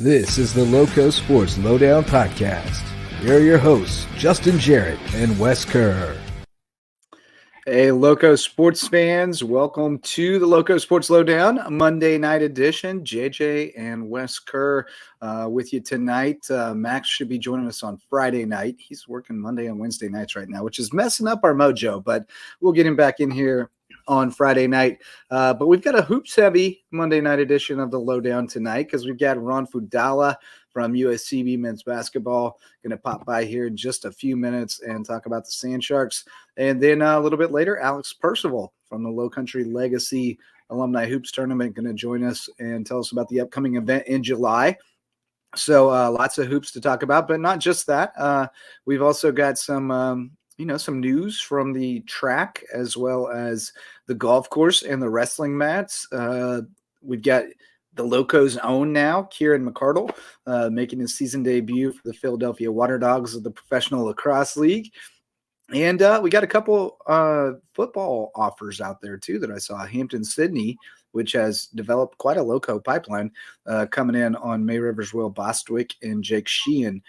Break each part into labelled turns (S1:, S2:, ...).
S1: This is the LowcoSports Lowdown podcast. Here are your hosts, Justin Jarrett and Wes Kerr.
S2: Hey, Lowco sports fans, welcome to the Lowco Sports Lowdown, Monday night edition. JJ and Wes Kerr with you tonight. Max should be joining us on Friday night. He's working Monday and Wednesday nights right now, which is messing up our mojo, but we'll get him back in here on Friday night. But we've got a hoops-heavy Monday night edition of the Lowdown tonight because we've got Ron Fudala from USCB men's basketball going to pop by here in just a few minutes and talk about the Sand Sharks. And then a little bit later, Alex Percival from the Lowcountry Legacy Alumni Hoops Tournament going to join us and tell us about the upcoming event in July. So lots of hoops to talk about, but not just that. We've also got some some news from the track as well as the golf course and the wrestling mats. We've got the Lowco's own now, Kieran McCardle, making his season debut for the Philadelphia Water Dogs of the Professional Lacrosse League. And we got a couple football offers out there, too, that I saw. Hampton-Sydney, which has developed quite a Lowco pipeline, coming in on May Rivers, Will Bostwick, and Jake Sheehan.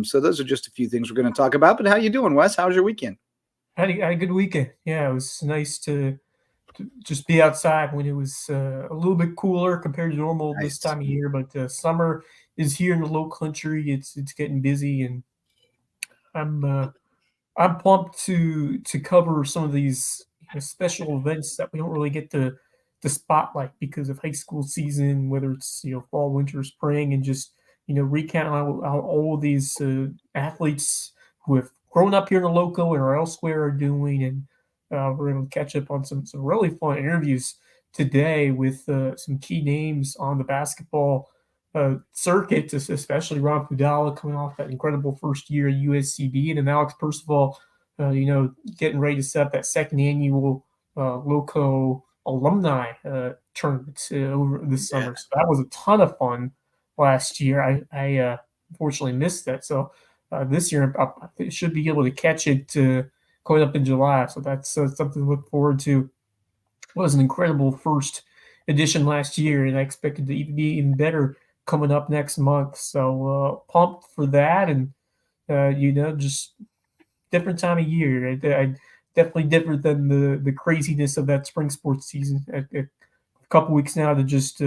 S2: So those are just a few things we're going to talk about. But how you doing, Wes? How was your weekend?
S3: I had a good weekend. Yeah, it was nice to just be outside when it was a little bit cooler compared to normal this time of year. But summer is here in the Lowcountry. It's getting busy, and I'm pumped to cover some of these special events that we don't really get to spotlight because of high school season, whether it's fall, winter, spring, and just recount how all of these athletes who have grown up here in the Lowco and are elsewhere are doing, and we're going to catch up on some really fun interviews today with some key names on the basketball circuit, especially Ron Fudala coming off that incredible first year at USCB, and then Alex Percival, getting ready to set up that second annual Lowco Alumni tournament over this summer. So that was a ton of fun last year. I unfortunately missed that. So this year I should be able to catch it coming up in July. So that's something to look forward to. It was an incredible first edition last year, and I expected to be even better coming up next month. So pumped for that, and just different time of year. I definitely different than the craziness of that spring sports season. A couple weeks now to just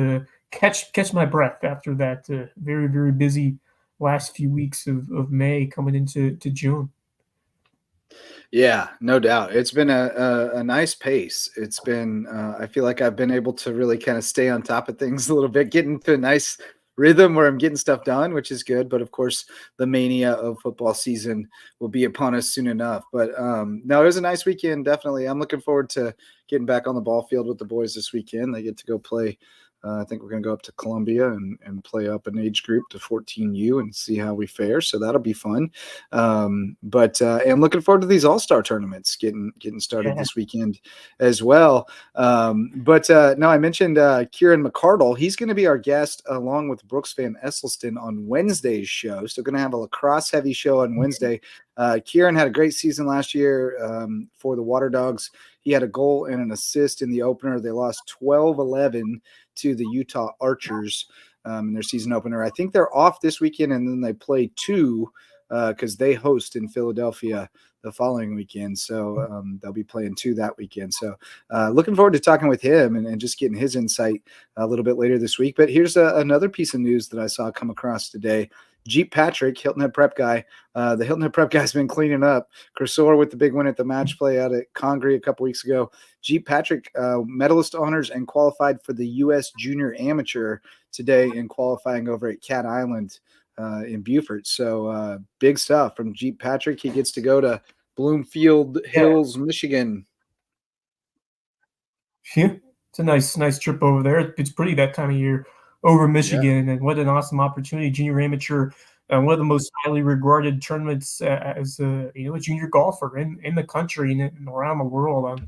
S3: catch my breath after that very, very busy last few weeks of May coming into June.
S2: Yeah, no doubt. It's been a nice pace. It's been I feel like I've been able to really kind of stay on top of things a little bit, get into a nice rhythm where I'm getting stuff done, which is good. But of course, the mania of football season will be upon us soon enough. But no, it was a nice weekend. Definitely. I'm looking forward to getting back on the ball field with the boys this weekend. They get to go play. I think we're going to go up to Columbia and play up an age group to 14U and see how we fare. So that'll be fun. But I'm looking forward to these all-star tournaments getting started this weekend as well. But I mentioned Kieran McCardle. He's going to be our guest along with Brooks Van Esselston on Wednesday's show. So going to have a lacrosse-heavy show on Wednesday. Kieran had a great season last year for the Water Dogs. He had a goal and an assist in the opener. They lost 12-11 to the Utah Archers in their season opener. I think they're off this weekend, and then they play two because they host in Philadelphia the following weekend. So they'll be playing two that weekend. So looking forward to talking with him and just getting his insight a little bit later this week. But here's another piece of news that I saw come across today. Jeep Patrick, Hilton Head Prep guy. The Hilton Head Prep guy's been cleaning up. Cresor with the big win at the match play out at Congreve a couple weeks ago. Jeep Patrick, medalist honors and qualified for the U.S. Junior Amateur today in qualifying over at Cat Island in Beaufort. So big stuff from Jeep Patrick. He gets to go to Bloomfield Hills, Michigan.
S3: Yeah, it's a nice trip over there. It's pretty that time of year over Michigan, and what an awesome opportunity. Junior Amateur, one of the most highly regarded tournaments as a junior golfer in the country and around the world.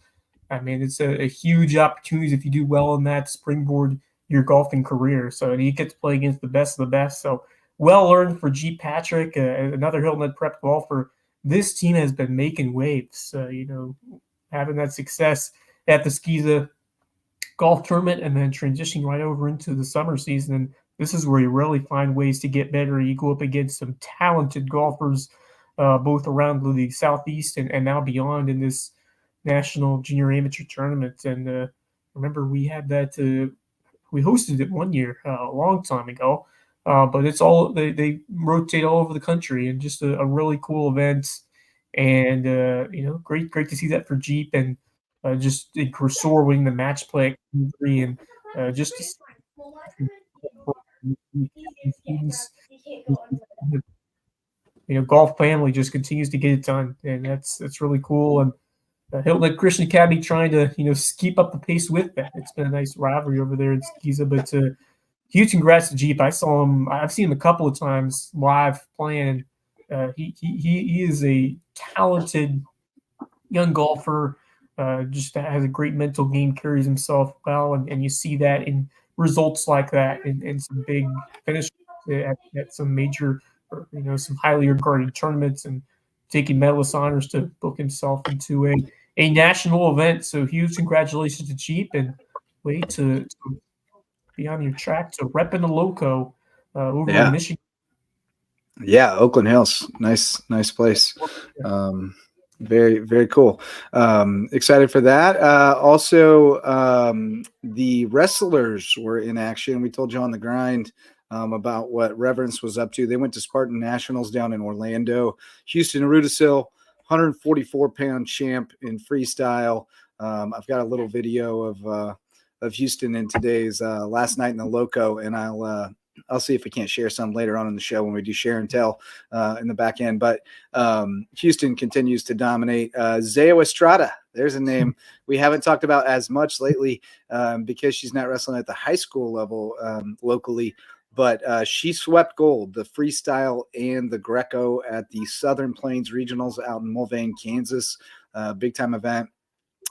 S3: I mean, it's a huge opportunity if you do well in that springboard your golfing career. So you get to play against the best of the best. So well earned for G. Patrick, another Hilton Head Prep golfer. This team has been making waves, having that success at the Skeeza golf tournament and then transitioning right over into the summer season and this is where you really find ways to get better. You go up against some talented golfers, both around the Southeast and now beyond in this national junior amateur tournament. And remember, we had that. We hosted it one year, a long time ago. But it's all they rotate all over the country, and just a really cool event. And great to see that for Jeep, and just Cressor winning the match play at Q3, and just to students, golf family just continues to get it done, and that's really cool. And Hilton Head Christian Academy trying to keep up the pace with that. It's been a nice rivalry over there in Skiza, but huge congrats to Jeep. I've seen him a couple of times live playing. He is a talented young golfer. Just has a great mental game, carries himself well, and you see that in results like that in some big finishes at some major, some highly regarded tournaments, and taking medalist honors to book himself into a national event. So huge congratulations to Jeep, and way to be on your track to repping the Lowco over in Michigan.
S2: Yeah, Oakland Hills, nice place. Very, very cool. Excited for that. Also, the wrestlers were in action. We told you on the grind about what Reverence was up to. They went to Spartan Nationals down in Orlando. Houston Arudacil, 144-pound champ in freestyle. I've got a little video of Houston in today's last night in the Lowco, and I'll see if we can't share some later on in the show when we do share and tell in the back end. But Houston continues to dominate. Zeo Estrada, there's a name we haven't talked about as much lately because she's not wrestling at the high school level locally. But she swept gold, the freestyle and the Greco at the Southern Plains Regionals out in Mulvane, Kansas. Big time event.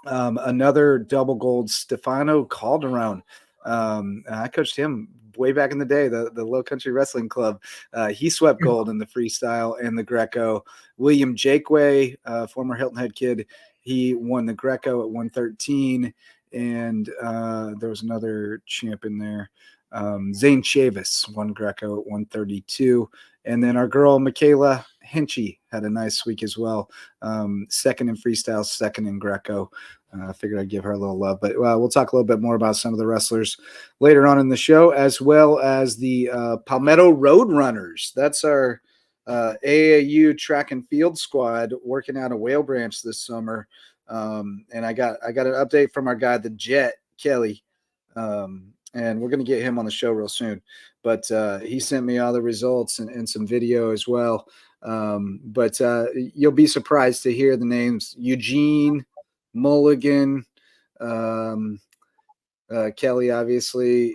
S2: Another double gold, Stefano Calderon. I coached him way back in the day, the Lowcountry Wrestling Club. He swept gold in the freestyle and the Greco. William Jakeway, former Hilton Head kid, he won the Greco at 113. And there was another champ in there. Zane Chavis won Greco at 132. And then our girl, Michaela Hinchy, had a nice week as well. Second in freestyle, second in Greco. I figured I'd give her a little love, but we'll talk a little bit more about some of the wrestlers later on in the show, as well as the Palmetto Roadrunners. That's our AAU track and field squad working out of Whale Branch this summer. And I got an update from our guy, the Jet Kelly. And we're going to get him on the show real soon, but he sent me all the results and some video as well. But you'll be surprised to hear the names Eugene, Mulligan, Kelly, obviously.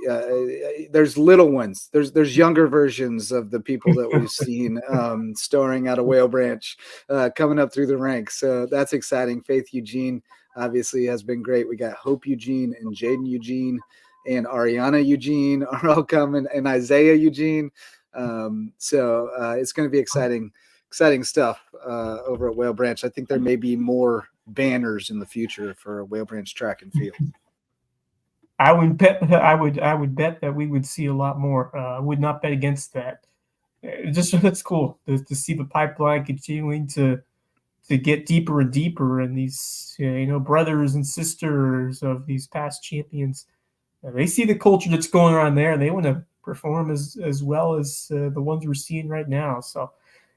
S2: There's little ones. There's younger versions of the people that we've seen storing out of Whale Branch coming up through the ranks. So that's exciting. Faith Eugene obviously has been great. We got Hope Eugene and Jaden Eugene and Ariana Eugene are all coming, and Isaiah Eugene. So it's going to be exciting stuff over at Whale Branch. I think there may be more banners in the future for Whale Branch track and field.
S3: I would bet that we would see a lot more. I would not bet against that. That's cool to see the pipeline continuing to get deeper and deeper, and these brothers and sisters of these past champions. They see the culture that's going on there, and they want to perform as well as the ones we're seeing right now. So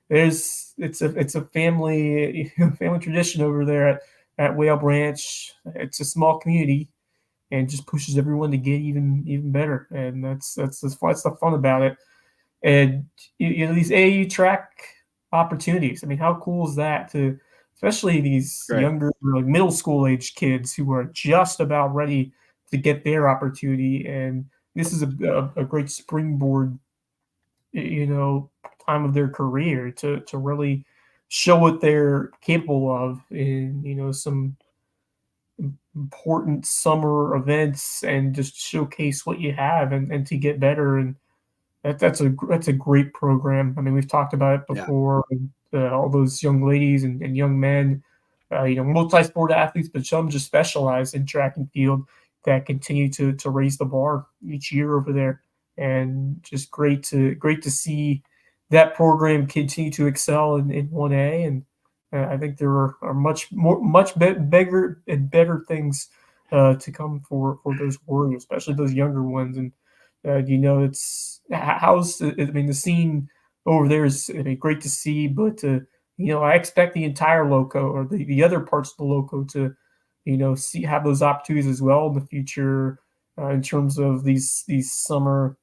S3: it's a family tradition over there at Whale Branch. It's a small community, and just pushes everyone to get even better. And that's the fun about it. And these AAU track opportunities. I mean, how cool is that to, especially these younger, like middle school age kids who are just about ready to get their opportunity, and this is a great springboard, time of their career to really show what they're capable of in some important summer events, and just showcase what you have and to get better. And that's a great program. I mean, we've talked about it before. Yeah. All those young ladies and young men, multi-sport athletes, but some just specialize in track and field, that continue to raise the bar each year over there. and just great to see that program continue to excel in 1A. And I think there are much bigger and better things to come for those Warriors, especially those younger ones. And it's the scene over there is great to see, but I expect the entire Lowco or the other parts of the Lowco to have those opportunities as well in the future in terms of these summer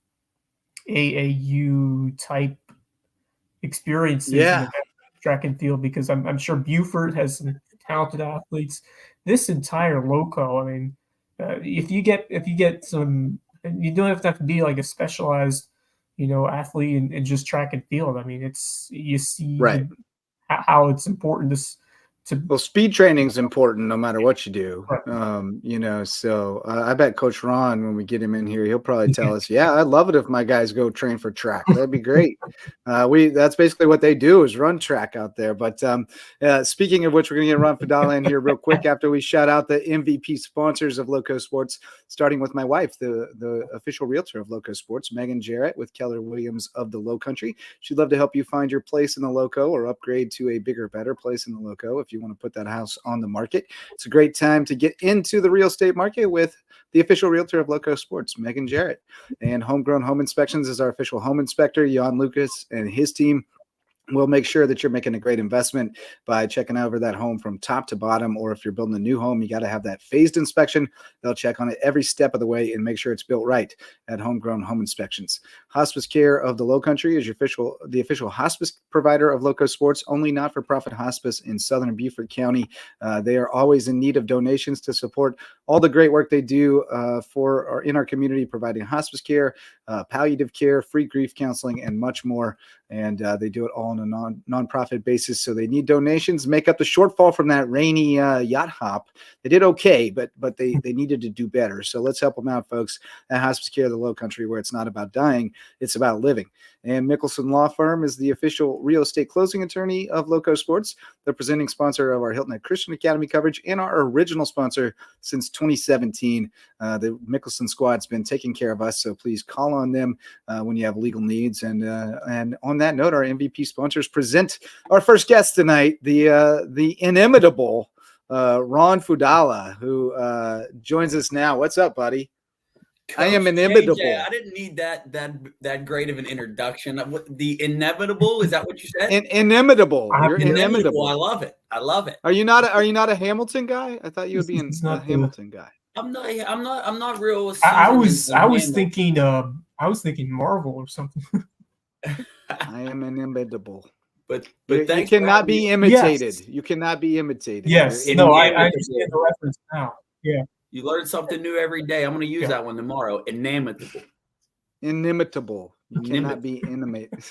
S3: AAU type experiences in the track and field, because I'm sure Beaufort has some talented athletes. This entire Lowco, if you get some, you don't have to be like a specialized, athlete in just track and field. You see how it's important
S2: well, speed training is important no matter what you do.
S3: Right.
S2: So I bet Coach Ron, when we get him in here, he'll probably tell us, yeah, I'd love it if my guys go train for track. That'd be great. That's basically what they do, is run track out there. But speaking of which, we're going to get Ron Fudala in here real quick after we shout out the MVP sponsors of Lowco Sports, starting with my wife, the official realtor of Lowco Sports, Megan Jarrett with Keller Williams of the Lowcountry. She'd love to help you find your place in the Lowco or upgrade to a bigger, better place in the Lowco if you want to put that house on the market. It's a great time to get into the real estate market with the official realtor of Lowco Sports, Megan Jarrett. And Homegrown Home Inspections is our official home inspector. Jan Lucas and his team will make sure that you're making a great investment by checking over that home from top to bottom. Or if you're building a new home, you got to have that phased inspection. They'll check on it every step of the way and make sure it's built right at Homegrown Home Inspections. Hospice Care of the Lowcountry is the official hospice provider of Lowco Sports, only not-for-profit hospice in southern Beaufort County. They are always in need of donations to support all the great work they do in our community, providing hospice care, palliative care, free grief counseling, and much more. And they do it all on a nonprofit basis. So they need donations, make up the shortfall from that rainy yacht hop. They did okay, but they needed to do better. So let's help them out, folks, at Hospice Care of the Lowcountry, where it's not about dying, it's about living. And Mickelson Law Firm is the official real estate closing attorney of Lowco Sports, the presenting sponsor of our Hilton Head Christian Academy coverage, and our original sponsor since 2017. The Mickelson squad's been taking care of us, so please call on them when you have legal needs. And on that note, our MVP sponsors present our first guest tonight, the inimitable Ron Fudala, who joins us now. What's up, buddy?
S4: Coach
S2: I am inimitable.
S4: JJ, I didn't need that great of an introduction. The inevitable, is that what you said?
S2: Inimitable. You're inimitable.
S4: I love it. I love it.
S2: Are you not a Hamilton guy? I thought you would be a Hamilton guy.
S4: I'm not real.
S3: I was thinking Marvel or something.
S2: I am inimitable.
S4: But
S2: you cannot be imitated. Yes. You cannot be imitated.
S3: Yes. No, I understand the reference now. Yeah.
S4: You learn something new every day. I'm going to use that one tomorrow. Inimitable.
S2: You cannot be animated.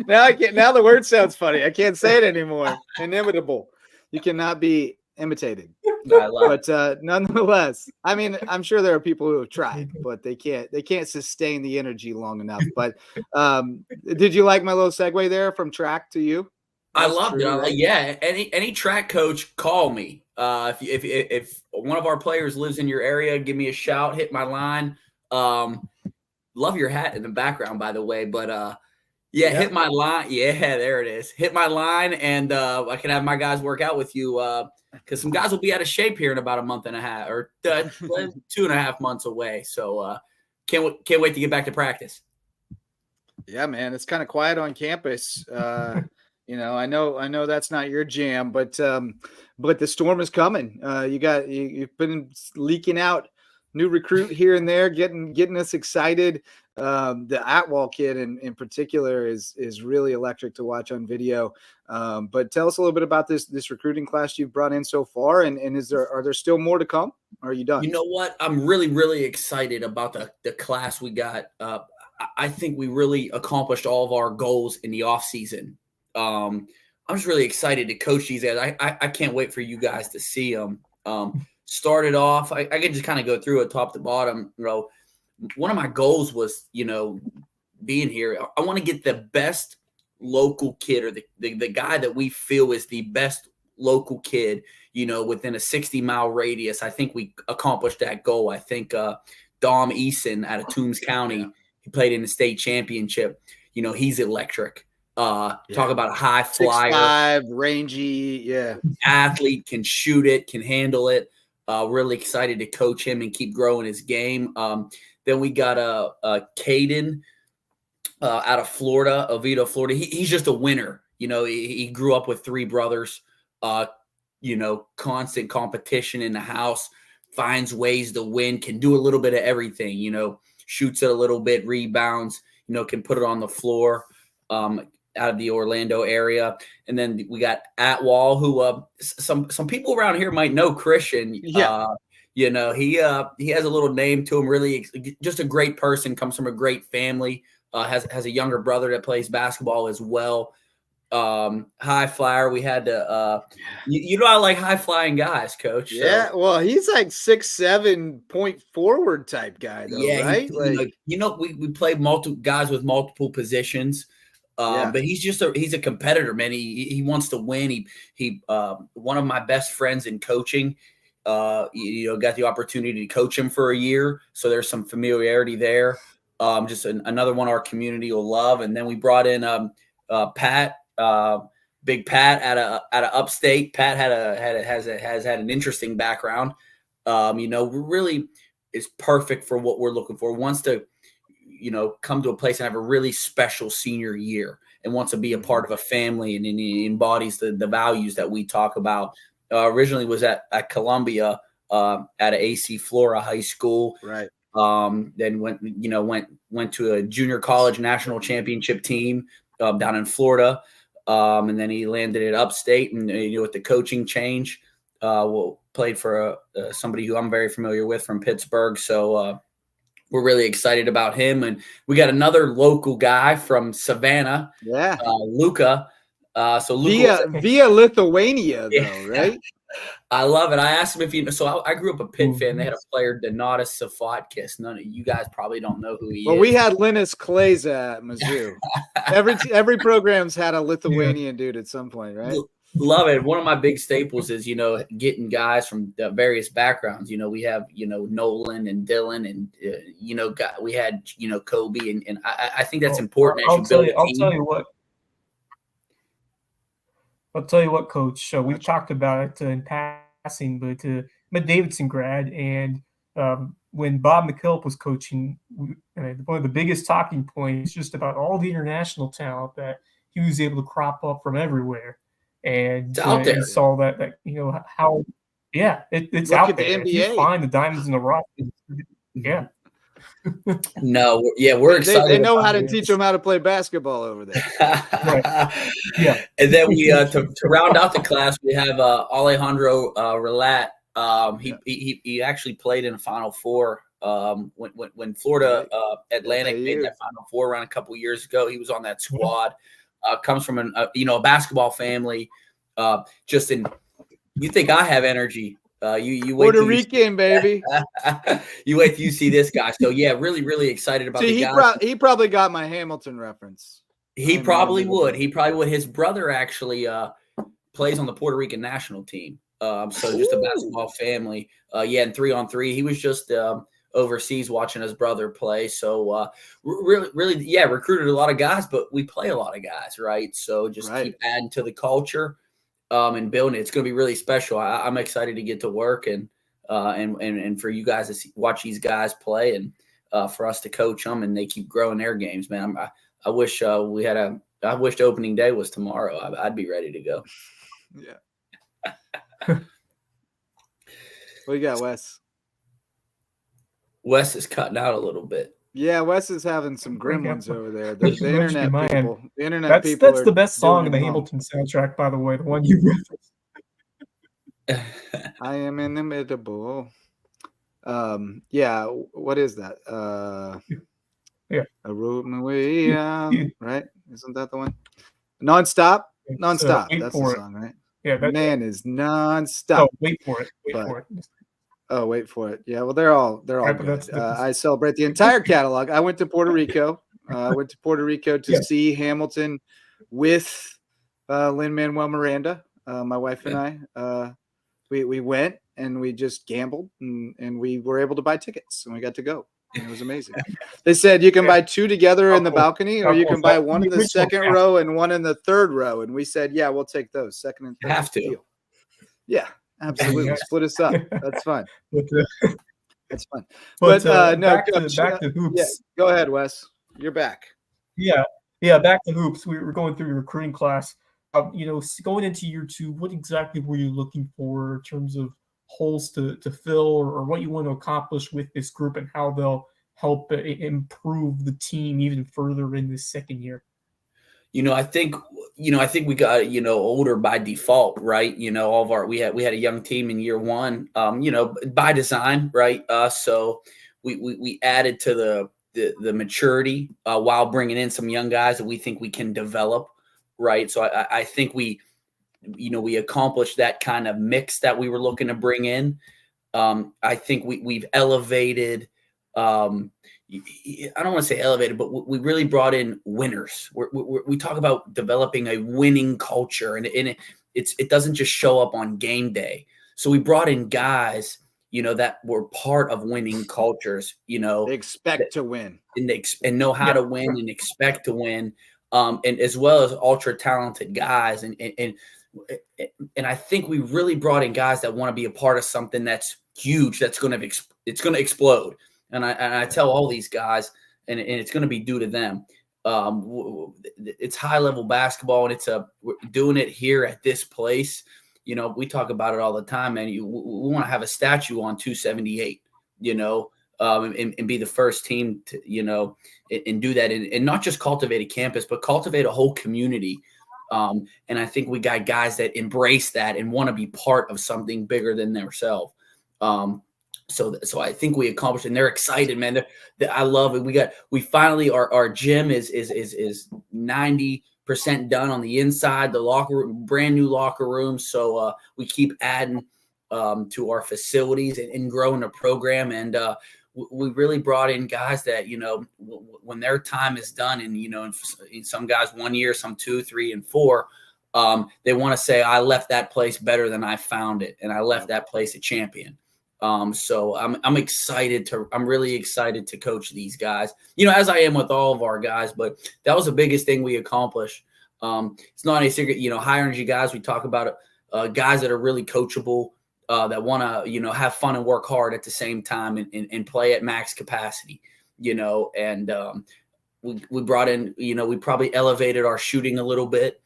S2: Now the word sounds funny. I can't say it anymore. Inimitable. You cannot be imitated.
S4: I love
S2: it. Nonetheless, I'm sure there are people who have tried, but they can't sustain the energy long enough. But did you like my little segue there from track to you?
S4: I loved it. Right? Yeah. Any track coach, call me. If one of our players lives in your area, give me a shout, hit my line. Love your hat in the background, by the way, but hit my line. Yeah, there it is. Hit my line, and I can have my guys work out with you because some guys will be out of shape here in about a month and a half or 2.5 months away. So can't wait to get back to practice.
S2: Yeah, man, it's kind of quiet on campus. I know that's not your jam, but the storm is coming. You've been leaking out new recruit here and there, getting us excited. The Atwell kid in particular is really electric to watch on video. But tell us a little bit about this recruiting class you've brought in so far, and are there still more to come? Or are you done?
S4: You know what? I'm really, really excited about the class we got. I think we really accomplished all of our goals in the off season. I'm just really excited to coach these guys. I can't wait for you guys to see them. Started off, I can just kind of go through it top to bottom. One of my goals was, being here. I want to get the best local kid, or the guy that we feel is the best local kid, within a 60-mile radius. I think we accomplished that goal. I think Dom Eason out of Toombs County.
S2: Yeah.
S4: He played in the state championship. He's electric. Talk about a high flyer,
S2: 6'5", rangy,
S4: athlete, can shoot it, can handle it. Really excited to coach him and keep growing his game. Then we got Caden out of Florida, Oviedo, Florida. He's just a winner. He grew up with 3 brothers. Constant competition in the house, finds ways to win, can do a little bit of everything. Shoots it a little bit, rebounds. Can put it on the floor. Out of the Orlando area. And then we got Atwall, who some people around here might know Christian.
S2: Yeah.
S4: He has a little name to him, really just a great person, comes from a great family, has a younger brother that plays basketball as well. High flyer. We had to I like high flying guys, coach.
S2: Yeah,
S4: so.
S2: Well, he's like 6'7" point forward type guy though,
S4: Yeah,
S2: right?
S4: we play multiple guys with multiple positions. But he's a competitor, man. He wants to win. He one of my best friends in coaching, got the opportunity to coach him for a year. So there's some familiarity there. Just another one our community will love. And then we brought in Pat, Big Pat out of upstate. Pat has had an interesting background. Really is perfect for what we're looking for. Wants to come to a place and have a really special senior year and wants to be a part of a family and embodies the values that we talk about. Originally was at Columbia at an AC Flora high school.
S2: Right.
S4: Then went to a junior college national championship team down in Florida. And then he landed at upstate and, with the coaching change, played for somebody who I'm very familiar with from Pittsburgh. So, we're really excited about him. And we got another local guy from Savannah, Luca. So Luca
S2: via Lithuania, though, right?
S4: I love it. I asked him if I grew up a Pitt fan. They had a player, Donatas Safatkis. None of you guys probably don't know who he is.
S2: Well, we had Linus Kleza at Mizzou. every program's had a Lithuanian dude at some point, right?
S4: Love it. One of my big staples is, getting guys from various backgrounds. We have, Nolan and Dylan and, we had, Kobe. And I think that's important.
S3: I'll tell you what, Coach. We've talked about it in passing, but I'm a Davidson grad. And when Bob McKillop was coaching, one of the biggest talking points just about all the international talent that he was able to crop up from everywhere. And
S4: out there.
S3: You saw that how it's
S2: Look
S3: out
S2: at
S3: there.
S2: The NBA.
S3: If you find the diamonds in the rough, yeah.
S4: We're excited.
S2: They know how to teach them how to play basketball over there.
S3: Right. Yeah.
S4: And then we to round out the class, we have Alejandro Relat. He actually played in the Final Four when Florida Atlantic made that Final Four run a couple years ago. He was on that squad. Comes from a basketball family. You think I have energy? You wait.
S2: Puerto Rican, baby.
S4: You wait till you see this guy. So really, really excited about the guy.
S2: He probably got my Hamilton reference.
S4: He probably would. His brother actually plays on the Puerto Rican national team. So just a basketball family. And 3-on-3. He was just overseas watching his brother play. So really, recruited a lot of guys, but we play a lot of guys, right? So just keep adding to the culture and building it. It's going to be really special. I'm excited to get to work and for you guys to watch these guys play and for us to coach them and they keep growing their games, man. I wish I wished opening day was tomorrow. I'd be ready to go.
S2: Yeah. What you got, Wes?
S4: Wes is cutting out a little bit.
S2: Yeah, Wes is having some gremlins over there. The internet people. The internet
S3: that's
S2: people.
S3: That's the best song in the Hamilton soundtrack, by the way. The one you referenced.
S2: I am inimitable. What is that? A road my way out, right? Isn't that the one? Nonstop. That's the song, right?
S3: Yeah,
S2: man is nonstop.
S3: Oh, wait for it.
S2: Oh, wait for it. Yeah, well, they're all good. I celebrate the entire catalog. I went to Puerto Rico. To see Hamilton with Lin-Manuel Miranda. My wife and I. We went and we just gambled and we were able to buy tickets and we got to go. It was amazing. They said you can buy 2 together in the balcony, or you can buy one in the second row and one in the third row. And we said, yeah, we'll take those, second and third.
S4: Have to.
S2: Deal. Yeah, absolutely. Split us up. That's fun. That's fun. But no,
S3: back to hoops.
S2: Yeah, go ahead, Wes. You're back.
S3: Yeah, back to hoops. We were going through your recruiting class. Going into year 2, what exactly were you looking for in terms of holes to fill, or what you want to accomplish with this group, and how they'll help improve the team even further in this second year?
S4: I think we got, older by default, right? All of we had a young team in year 1, by design, right? So we added to the maturity while bringing in some young guys that we think we can develop, right? So I think we accomplished that kind of mix that we were looking to bring in. I think we've elevated. I don't want to say elevated, but we really brought in winners. We talk about developing a winning culture, and it doesn't just show up on game day. So we brought in guys, that were part of winning cultures.
S2: They expect to win,
S4: and know how to win and expect to win, and as well as ultra talented guys, and I think we really brought in guys that want to be a part of something that's huge, that's going to explode. And I tell all these guys, and it's going to be due to them. It's high level basketball, and we're doing it here at this place. We talk about it all the time, man. We want to have a statue on 278, and be the first team to, and do that, and not just cultivate a campus, but cultivate a whole community. And I think we got guys that embrace that and want to be part of something bigger than themselves. So I think we accomplished, and they're excited, man. I love it. We finally, our gym is 90% done on the inside, the locker room, brand new locker room. So we keep adding to our facilities and growing the program. And we really brought in guys that, when their time is done, and, some guys 1 year, some 2, 3, and 4, they want to say, I left that place better than I found it. And I left that place a champion. So I'm really excited to coach these guys, as I am with all of our guys, but that was the biggest thing we accomplished. It's not a secret, high energy guys. We talk about guys that are really coachable, that want to, have fun and work hard at the same time, and play at max capacity, and we brought in, we probably elevated our shooting a little bit.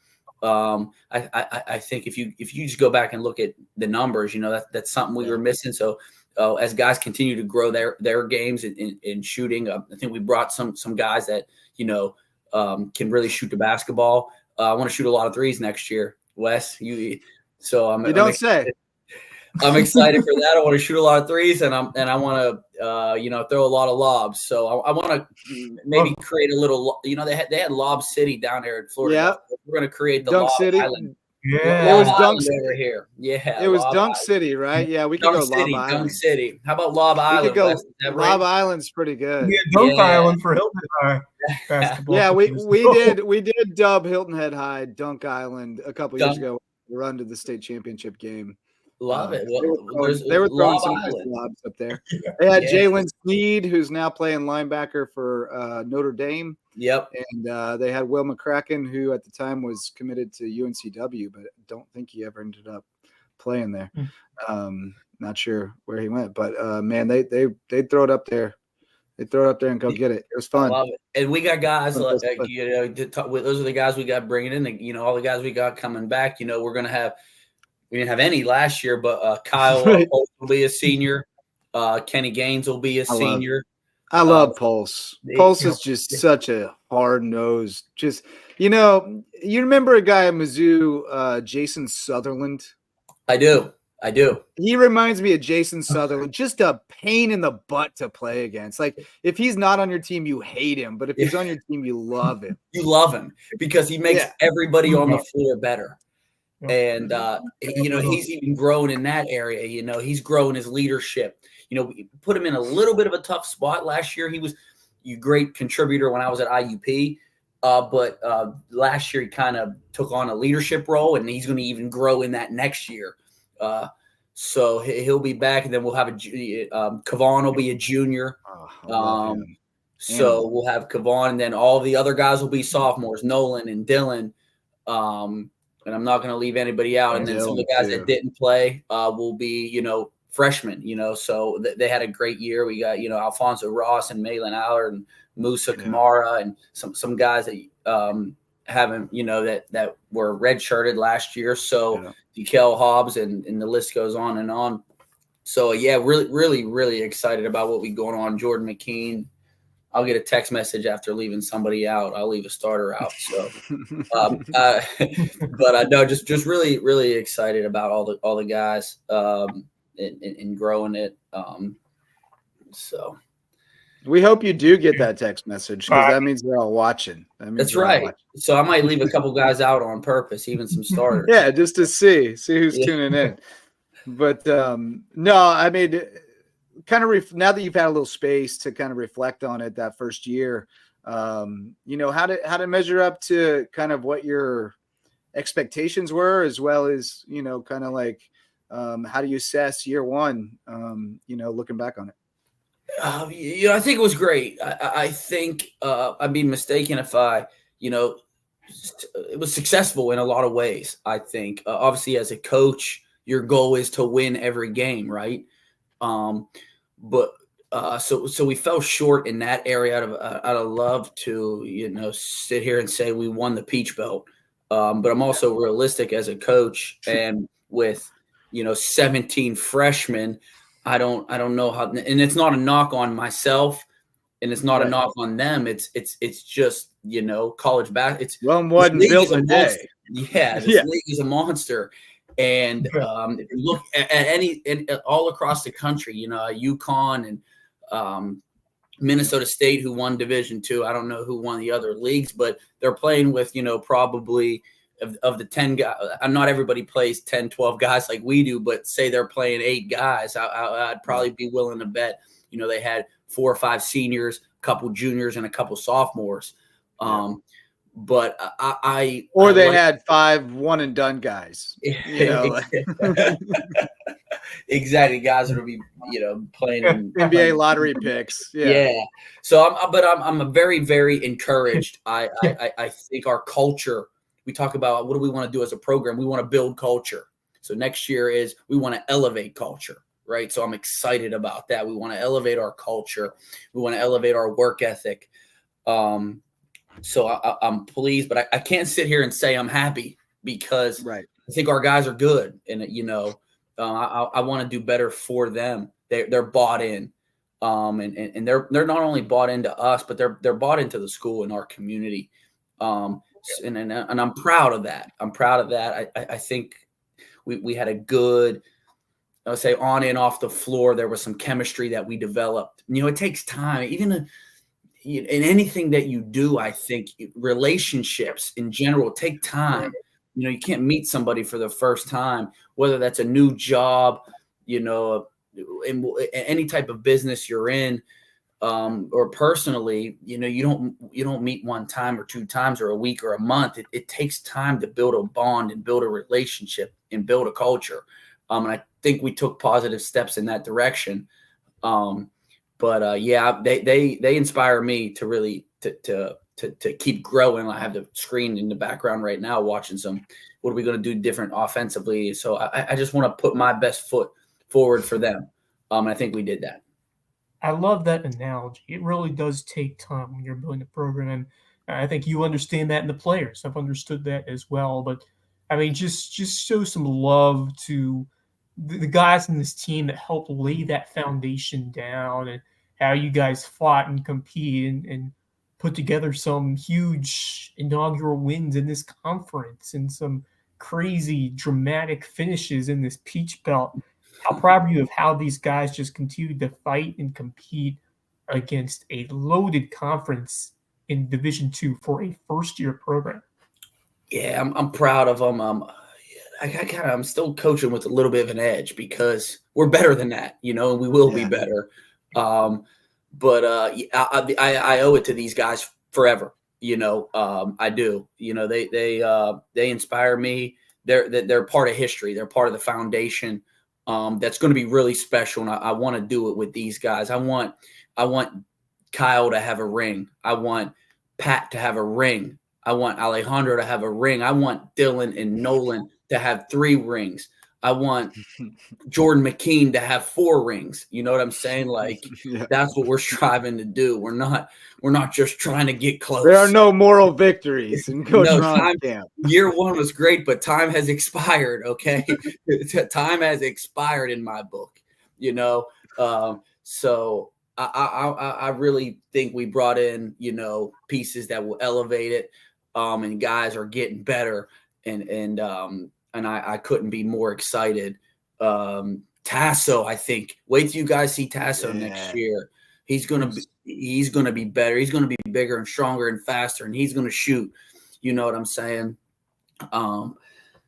S4: I think if you just go back and look at the numbers, that's something we were missing. So as guys continue to grow their games in shooting, I think we brought some guys that can really shoot the basketball. I want to shoot a lot of threes next year, Wes. I'm excited for that. I want to shoot a lot of threes, and I want to throw a lot of lobs. So I want to maybe create a little. They had Lob City down there in Florida.
S2: Yeah,
S4: we're going to create the
S2: Dunk
S4: Lob
S2: City.
S4: Island.
S2: Yeah, it was Dunk
S4: City over here. Yeah,
S2: it was
S4: Lob
S2: Dunk
S4: Island.
S2: City, right? Yeah, we could go
S4: City,
S2: Lob Island.
S4: Dunk City. How about Lob Island?
S2: We could go. Lob Island's pretty good.
S3: Yeah, Dunk Island for Hilton High basketball.
S2: Yeah, we did dub Hilton Head High Dunk Island a couple years ago. Run to the state championship game.
S4: Love it.
S2: They were throwing some nice lobs up there. They had Jalen Sneed, who's now playing linebacker for Notre Dame.
S4: Yep.
S2: And they had Will McCracken, who at the time was committed to UNCW, but I don't think he ever ended up playing there. Not sure where he went, but man, they throw it up there. They throw it up there and go get it. It was fun.
S4: I love it. And we got guys those are the guys we got bringing in. All the guys we got coming back. We're gonna have. We didn't have any last year, but Kyle will be a senior. Kenny Gaines will be a senior.
S2: I love Pulse. Pulse is just such a hard-nosed. Just you remember a guy at Mizzou, Jason Sutherland?
S4: I do.
S2: He reminds me of Jason Sutherland. Just a pain in the butt to play against. Like if he's not on your team, you hate him, but if he's on your team, you love him.
S4: You love him because he makes everybody on the floor better. And, he's even grown in that area. He's grown his leadership. We put him in a little bit of a tough spot last year. He was a great contributor when I was at IUP. But last year he kind of took on a leadership role, and he's going to even grow in that next year. So he'll be back, and then we'll have Kavon will be a junior.
S2: Oh, I love him.
S4: So we'll have Kavon, and then all the other guys will be sophomores, Nolan and Dylan. And I'm not going to leave anybody out. And then some of the guys that didn't play will be, freshmen, so they had a great year. We got, Alfonso Ross and Malin Allard and Musa Kamara and some guys that haven't, that were redshirted last year. So DeKel Hobbs and the list goes on and on. So, really, really, really excited about what we going on. Jordan McKean. I'll get a text message after leaving somebody out. I'll leave a starter out. So, but I know just really, really excited about all the guys and growing it. So
S2: we hope you do get that text message, because that means they're all watching.
S4: That's right. So I might leave a couple guys out on purpose, even some starters.
S2: Yeah, just to see who's tuning in. But no, I mean, kind of now that you've had a little space to kind of reflect on it that first year, how to measure up to kind of what your expectations were, as well as, kind of like how do you assess year one, looking back on it?
S4: I think it was great. I think I'd be mistaken if it was successful in a lot of ways. I think obviously as a coach, your goal is to win every game, right? But so we fell short in that area. I'd have loved to, sit here and say we won the Peach Belt. But I'm also realistic as a coach, and with, 17 freshmen, I don't know how, and it's not a knock on myself, and it's not a knock on them. It's just, college basketball. It's
S2: wasn't built a day.
S4: Yeah, this league is a monster. And if you look at all across the country, UConn and Minnesota State, who won Division II. I don't know who won the other leagues, but they're playing with, probably of the 10 guys. Not everybody plays 10, 12 guys like we do, but say they're playing 8 guys. I'd probably be willing to bet, they had 4 or 5 seniors, a couple juniors, and a couple sophomores. But they had 5 one and done guys. Exactly, guys that will be playing in
S2: NBA lottery picks. Yeah.
S4: So I'm very, very encouraged. I think our culture. We talk about what do we want to do as a program. We want to build culture. So next year is we want to elevate culture, right? So I'm excited about that. We want to elevate our culture. We want to elevate our work ethic. So I'm pleased, but I can't sit here and say I'm happy, because I think our guys are good, and I want to do better for them. They're bought in, and they're not only bought into us, but they're bought into the school and our community. And I'm proud of that. I think we had a good, I would say, on and off the floor. There was some chemistry that we developed. It takes time, even in anything that you do. I think relationships in general take time. You can't meet somebody for the first time, whether that's a new job, in any type of business you're in, or personally, you don't meet one time or 2 times or a week or a month. It takes time to build a bond and build a relationship and build a culture. And I think we took positive steps in that direction. But they inspire me to really to keep growing. I have the screen in the background right now watching what are we going to do different offensively. So I just want to put my best foot forward for them. And I think we did that.
S3: I love that analogy. It really does take time when you're building a program. And I think you understand that, in the players have understood that as well. But I mean, just show some love to the guys in this team that helped lay that foundation down, and how you guys fought and compete and put together some huge inaugural wins in this conference and some crazy dramatic finishes in this Peach Belt. How proud are you of how these guys just continued to fight and compete against a loaded conference in Division II for a first-year program?
S4: Yeah, I'm proud of them. I'm still coaching with a little bit of an edge, because we're better than that, and we will be better. But I owe it to these guys forever. I do. They inspire me. They're part of history. They're part of the foundation. that's going to be really special. And I want to do it with these guys. I want Kyle to have a ring. I want Pat to have a ring. I want Alejandro to have a ring. I want Dylan and Nolan to have 3 rings. I want Jordan McKean to have 4 rings. You know what I'm saying? Like, that's what we're striving to do. We're not just trying to get close.
S2: There are no moral victories in Coach Ron's camp.
S4: Year 1 was great, but time has expired. Okay. Time has expired in my book, you know? So I really think we brought in, you know, pieces that will elevate it. And guys are getting better, and I couldn't be more excited. Tasso, I think. Wait till you guys see Tasso next year. He's gonna be better. He's gonna be bigger and stronger and faster, and he's gonna shoot. You know what I'm saying?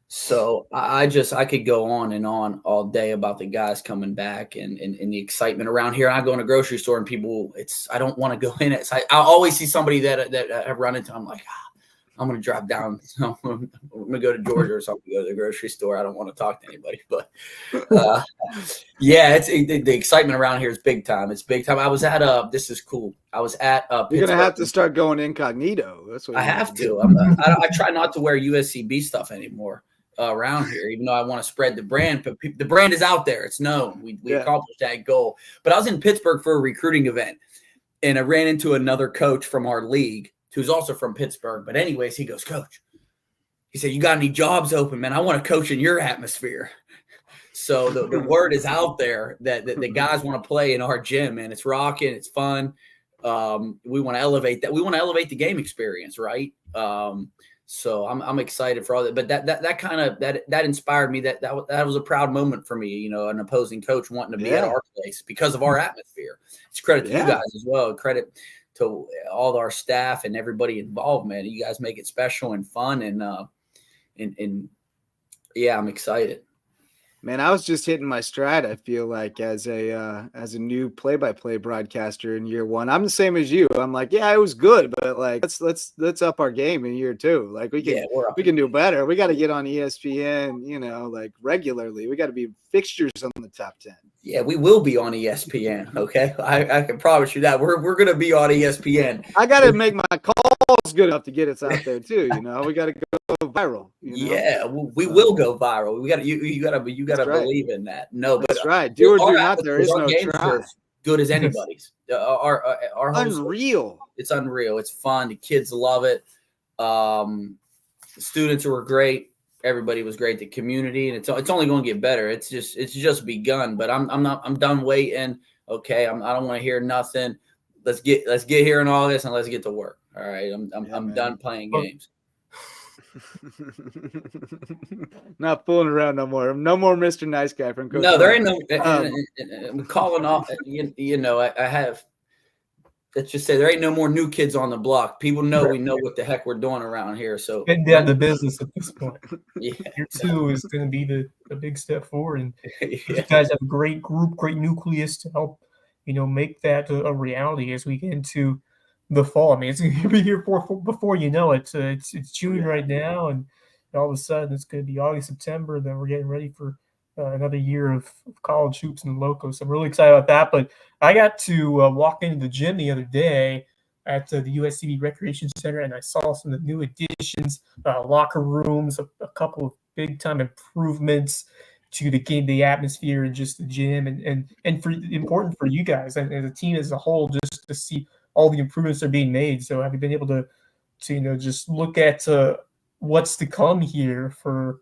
S4: So I could go on and on all day about the guys coming back and the excitement around here. I go in a grocery store and people, I don't want to go in it. I always see somebody that I've run into. I'm like, I'm going to drop down. I'm going to go to Georgia or something, go to the grocery store. I don't want to talk to anybody, but yeah, the excitement around here is big time. It's big time. I was at this is cool. I was at
S2: You're going to have to start going incognito. That's what
S4: I have to. I try not to wear USCB stuff anymore around here, even though I want to spread the brand, but the brand is out there. It's known. We accomplished that goal. But I was in Pittsburgh for a recruiting event, and I ran into another coach from our league who's also from Pittsburgh. But anyways, he goes, Coach, he said, you got any jobs open, man? I want to coach in your atmosphere. So the word is out there that the guys want to play in our gym, man. It's rocking. It's fun. We want to elevate that. We want to elevate the game experience, right? So I'm excited for all that. But that inspired me. That was a proud moment for me, you know, an opposing coach wanting to be at our place because of our atmosphere. It's credit to you guys as well. Credit to all our staff and everybody involved, man. You guys make it special and fun, and yeah, I'm excited.
S2: Man, I was just hitting my stride, I feel like, as a new play-by-play broadcaster in year 1. I'm the same as you. I'm like, yeah, it was good, but like let's up our game in year 2. Like we can do better. We got to get on ESPN, you know, like regularly. We got to be fixtures on the top 10.
S4: Yeah, we will be on ESPN. Okay, I can promise you that we're gonna be on ESPN.
S2: I got to make my calls good enough to get us out there too. You know, we got to go viral. You know?
S4: Yeah, we will go viral. You gotta believe in that. No, but
S2: that's right. Do or do not. There is no try.
S4: Good as anybody's. Our
S2: unreal.
S4: It's unreal. It's fun. The kids love it. The students were great. Everybody was great. The community, and it's only going to get better. It's just begun. But I'm done waiting. Okay, I don't want to hear nothing. Let's get here in August and let's get to work. All right, I'm done playing games.
S2: Not fooling around no more. No more Mr. Nice Guy from Coach.
S4: No, there ain't no. I'm calling off. You know, I have. Let's just say there ain't no more new kids on the block. People know we know what the heck we're doing around here. So
S3: getting down to business at this point.
S4: Yeah,
S3: Year 2 is going to be the big step forward, and you guys have a great group, great nucleus to help, you know, make that a reality as we get into the fall. I mean, it's going to be here before you know it. It's June right now, and all of a sudden it's going to be August, September. Then we're getting ready for another year of college hoops and Lowco. So I'm really excited about that. But I got to walk into the gym the other day at the USCB Recreation Center, and I saw some of the new additions, locker rooms, a couple of big-time improvements to the game, the atmosphere, and just the gym, and for important for you guys and the team as a whole, just to see all the improvements that are being made. So have you been able to you know, just look at what's to come here for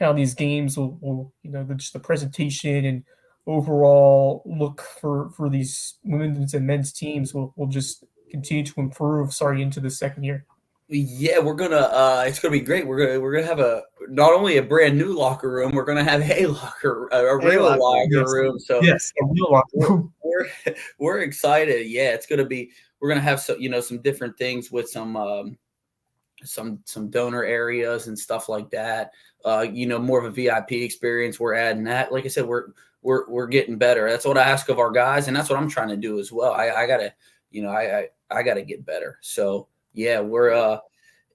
S3: how these games will you know, just the presentation and overall look for these women's and men's teams will just continue to improve into the second year?
S4: Yeah, we're gonna it's gonna be great. We're gonna have not only a brand new locker room, we're gonna have a real locker room. So
S3: yes, a real locker room.
S4: We're excited. Yeah, it's gonna be. We're gonna have some different things with some donor areas and stuff like that. More of a VIP experience. We're adding that. Like I said, we're getting better. That's what I ask of our guys, and that's what I'm trying to do as well. I gotta get better. So yeah, we're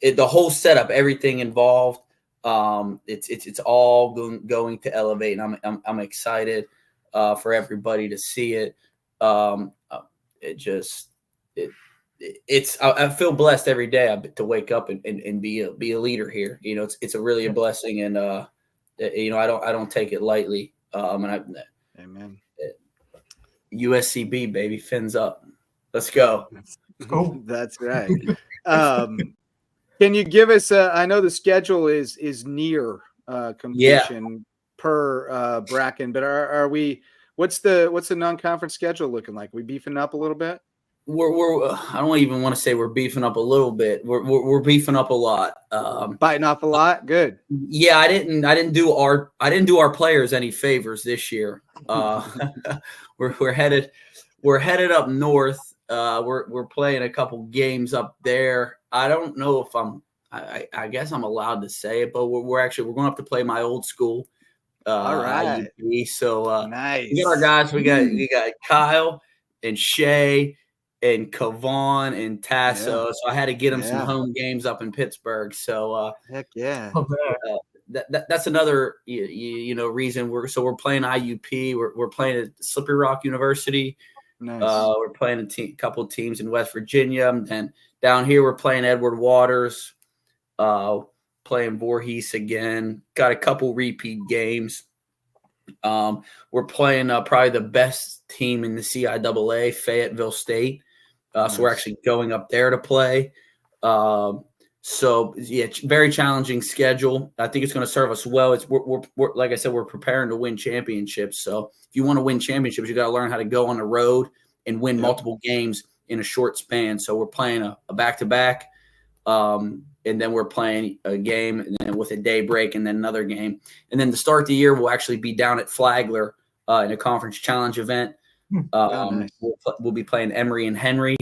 S4: the whole setup, everything involved. It's all going to elevate, and I'm excited for everybody to see it. I feel blessed every day to wake up and be a leader here. It's a really a blessing, and I don't take it lightly.
S2: Amen.
S4: USCB, baby, fins up. Let's go.
S3: Cool.
S2: That's right. Can you give us I know the schedule is near completion per Bracken, but are we what's the non-conference schedule looking like? We beefing up a little bit?
S4: We're I don't even want to say we're beefing up a little bit. We're beefing up a lot.
S2: Biting off a lot. Good.
S4: Yeah, I didn't do our players any favors this year. We're headed up north. We're playing a couple games up there. I don't know if I guess I'm allowed to say it, but we're going up to play my old school.
S2: All right.
S4: IUP. So
S2: nice.
S4: We got our guys. We got Kyle and Shay and Kavon and Tasso. Yeah. So I had to get them some home games up in Pittsburgh. So
S2: heck yeah.
S4: That's another reason we're playing IUP. We're playing at Slippery Rock University.
S2: Nice.
S4: We're playing a couple of teams in West Virginia, and down here we're playing Edward Waters, playing Voorhees again. Got a couple repeat games. We're playing probably the best team in the CIAA, Fayetteville State.
S2: Nice.
S4: So we're actually going up there to play. So yeah, very challenging schedule. I think it's going to serve us well. We're like I said, we're preparing to win championships. So if you want to win championships, you got to learn how to go on the road and win multiple games in a short span. So we're playing a back-to-back, and then we're playing a game and then with a day break and then another game. And then to start the year, we'll actually be down at Flagler in a conference challenge event.
S2: Nice.
S4: We'll be playing Emory and Henry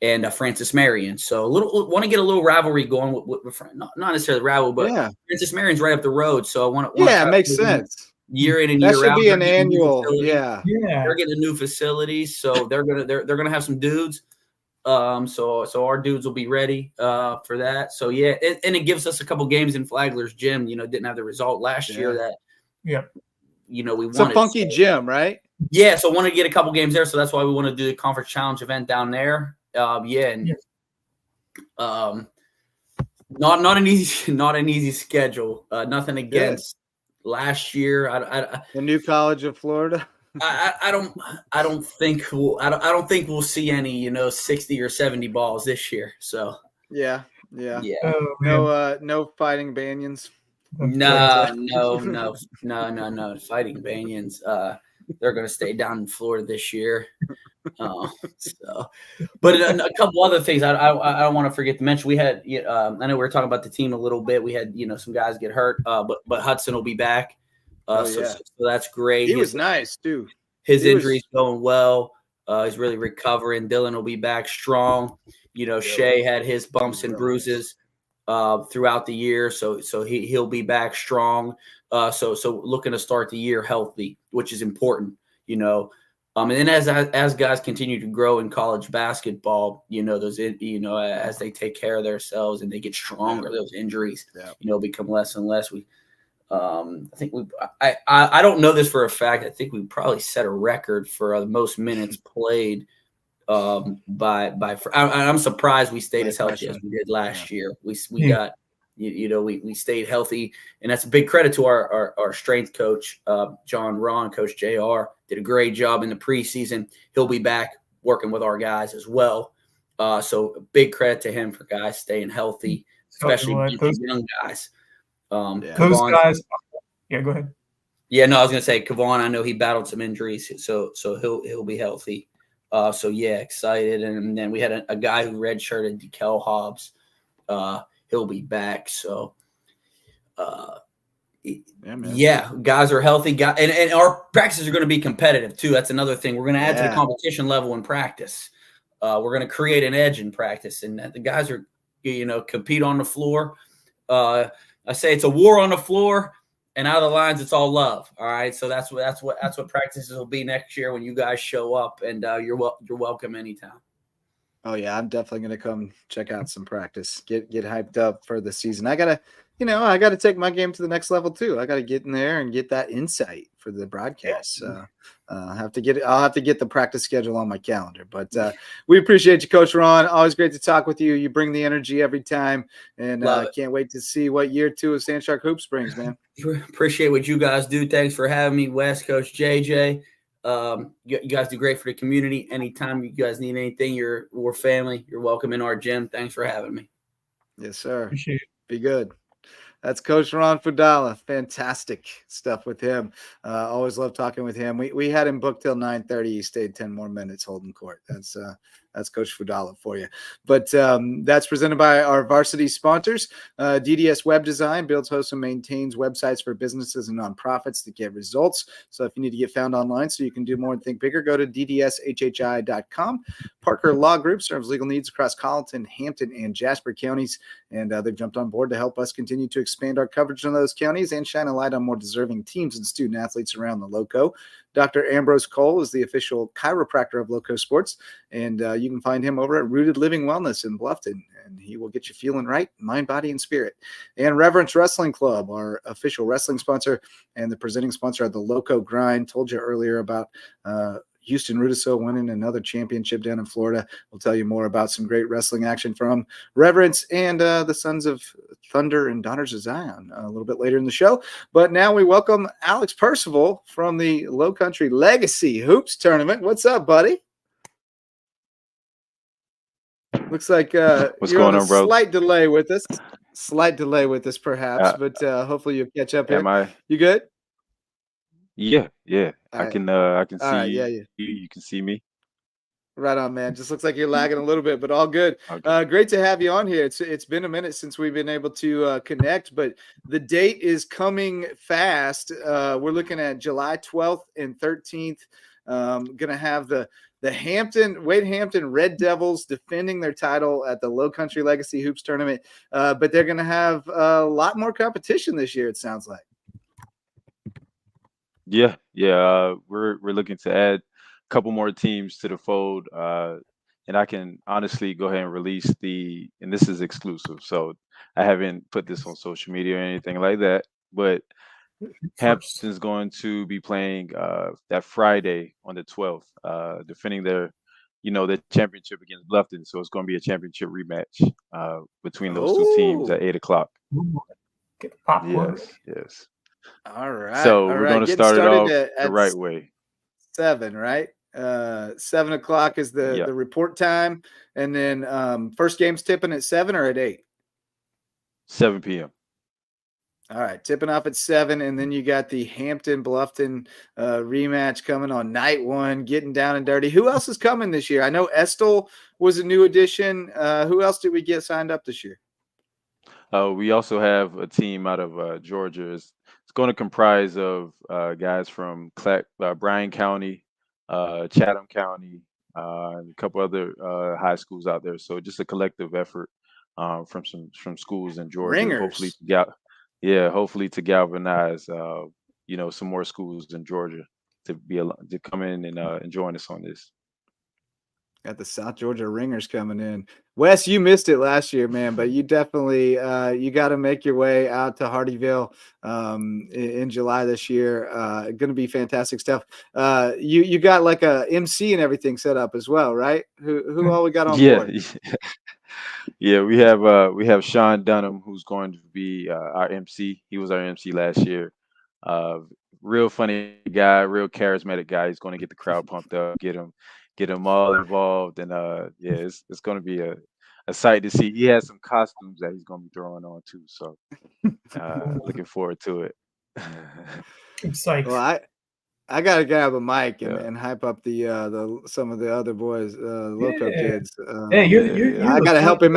S4: and Francis Marion. So want to get a little rivalry going with not necessarily rival, but Francis Marion's right up the road. So I want to
S2: it makes sense.
S4: Year in and year out.
S2: That should be an annual. Yeah.
S4: They're getting a new facility, so they're gonna have some dudes. So our dudes will be ready for that. So yeah, and it gives us a couple games in Flagler's gym. Didn't have the result last year that we wanted.
S2: It's a funky gym, right?
S4: Yeah, so I want to get a couple games there. So that's why we want to do the conference challenge event down there. Not an easy schedule. Nothing against last year.
S2: The new College of Florida.
S4: I don't think we'll see any 60 or 70 balls this year. So
S2: yeah. No fighting Banyans.
S4: No fighting Banyans. They're going to stay down in Florida this year. But a couple other things I don't want to forget to mention. We had I know we were talking about the team a little bit. We had some guys get hurt, but Hudson will be back. So that's great.
S2: He was nice too.
S4: His injury's going well. He's really recovering. Dylan will be back strong. Shay had his bumps and bruises throughout the year, so he'll be back strong. So looking to start the year healthy, which is important. And then as guys continue to grow in college basketball, those as they take care of themselves and they get stronger, those injuries become less and less. I don't know this for a fact. I think we probably set a record for the most minutes played. I'm surprised we stayed as healthy as we did last year. We got we stayed healthy, and that's a big credit to our strength coach, Coach JR did a great job in the preseason. He'll be back working with our guys as well. So big credit to him for guys staying healthy, especially young guys.
S3: Those guys. Yeah, go ahead.
S4: Yeah, no, I was going to say Kavon. I know he battled some injuries, so he'll be healthy. So yeah, excited. And then we had a guy who redshirted, DeKel Hobbs. He'll be back. So guys are healthy. And our practices are going to be competitive too. That's another thing. We're going to add to the competition level in practice. We're going to create an edge in practice, and the guys are compete on the floor. I say it's a war on the floor, and out of the lines, it's all love. All right, so that's what practices will be next year when you guys show up, and you're welcome anytime. Oh
S2: yeah, I'm definitely gonna come check out some practice. Get hyped up for the season. I got I got to take my game to the next level too. I got to get in there and get that insight for the broadcast. I'll have to get the practice schedule on my calendar. But we appreciate you, Coach Ron. Always great to talk with you. You bring the energy every time, and can't wait to see what year 2 of Sandshark Hoops brings, man.
S4: Appreciate what you guys do. Thanks for having me, Wes, Coach JJ. You guys do great for the community. Anytime you guys need anything, we're family. You're welcome in our gym. Thanks for having me.
S2: Yes, sir.
S3: Appreciate it.
S2: Be good. That's Coach Ron Fudala. Fantastic stuff with him. Always love talking with him. We had him booked till 9:30. He stayed 10 more minutes holding court. That's Coach Fudala for you. But that's presented by our varsity sponsors. DDS Web Design builds, hosts, and maintains websites for businesses and nonprofits to get results. So if you need to get found online so you can do more and think bigger, go to ddshhi.com. Parker Law Group serves legal needs across Colleton, Hampton, and Jasper counties. And they've jumped on board to help us continue to expand our coverage in those counties and shine a light on more deserving teams and student athletes around the Lowco. Dr. Ambrose Cole is the official chiropractor of Lowco Sports, and you can find him over at Rooted Living Wellness in Bluffton, and he will get you feeling right, mind, body, and spirit. And Reverence Wrestling Club, our official wrestling sponsor and the presenting sponsor of the Lowco Grind. Told you earlier about Houston Rudiso winning another championship down in Florida. We'll tell you more about some great wrestling action from Reverence and the Sons of Thunder and Daughters of Zion a little bit later in the show. But now we welcome Alex Percival from the Lowcountry Legacy Hoops Tournament. What's up, buddy? Looks like
S5: What's
S2: you're
S5: going
S2: on
S5: on, bro?
S2: Slight delay with us, perhaps, but hopefully you'll catch up here.
S5: Am I?
S2: You good?
S5: Yeah.
S2: All
S5: I
S2: right.
S5: can see
S2: All right, yeah.
S5: you. You can see me.
S2: Right on, man. Just looks like you're lagging a little bit, but all good.
S5: Okay.
S2: Great to have you on here. It's been a minute since we've been able to connect, but the date is coming fast. We're looking at July 12th and 13th. Going to have the Wade Hampton Red Devils defending their title at the Lowcountry Legacy Hoops Tournament, but they're going to have a lot more competition this year, it sounds like.
S5: Yeah. We're looking to add a couple more teams to the fold, and I can honestly go ahead and release and this is exclusive, so I haven't put this on social media or anything like that, but Hampton's going to be playing that Friday on the 12th, defending their championship against Bluffton. So it's going to be a championship rematch between those two teams at 8:00.
S3: Get the popcorn.
S5: Yes.
S2: All right.
S5: So we're going to start it off the right way.
S2: 7, right? 7 o'clock is the report time, and then first game's tipping at 7 or at 8.
S5: 7 p.m.
S2: All right, tipping off at 7, and then you got the Hampton Bluffton rematch coming on night 1, getting down and dirty. Who else is coming this year? I know Estill was a new addition. Who else did we get signed up this year?
S5: We also have a team out of Georgia. It's going to comprise of guys from Bryan County, Chatham County, and a couple other high schools out there. So just a collective effort from schools in Georgia.
S2: Ringers.
S5: Hopefully to galvanize some more schools in Georgia to come in and join us on this.
S2: Got the South Georgia Ringers coming in. Wes, you missed it last year, man, but you definitely you got to make your way out to Hardyville in July this year. Going to be fantastic stuff. You got like a MC and everything set up as well, right? Who all we got on board?
S5: Yeah, we have Sean Dunham, who's going to be our MC. He was our MC last year. Real funny guy, real charismatic guy. He's going to get the crowd pumped up, get them all involved, and it's going to be a sight to see. He has some costumes that he's going to be throwing on too, so looking forward to it.
S3: I'm psyched.
S2: Well, I gotta grab a mic and hype up the some of the other boys, Lowco kids. I gotta help him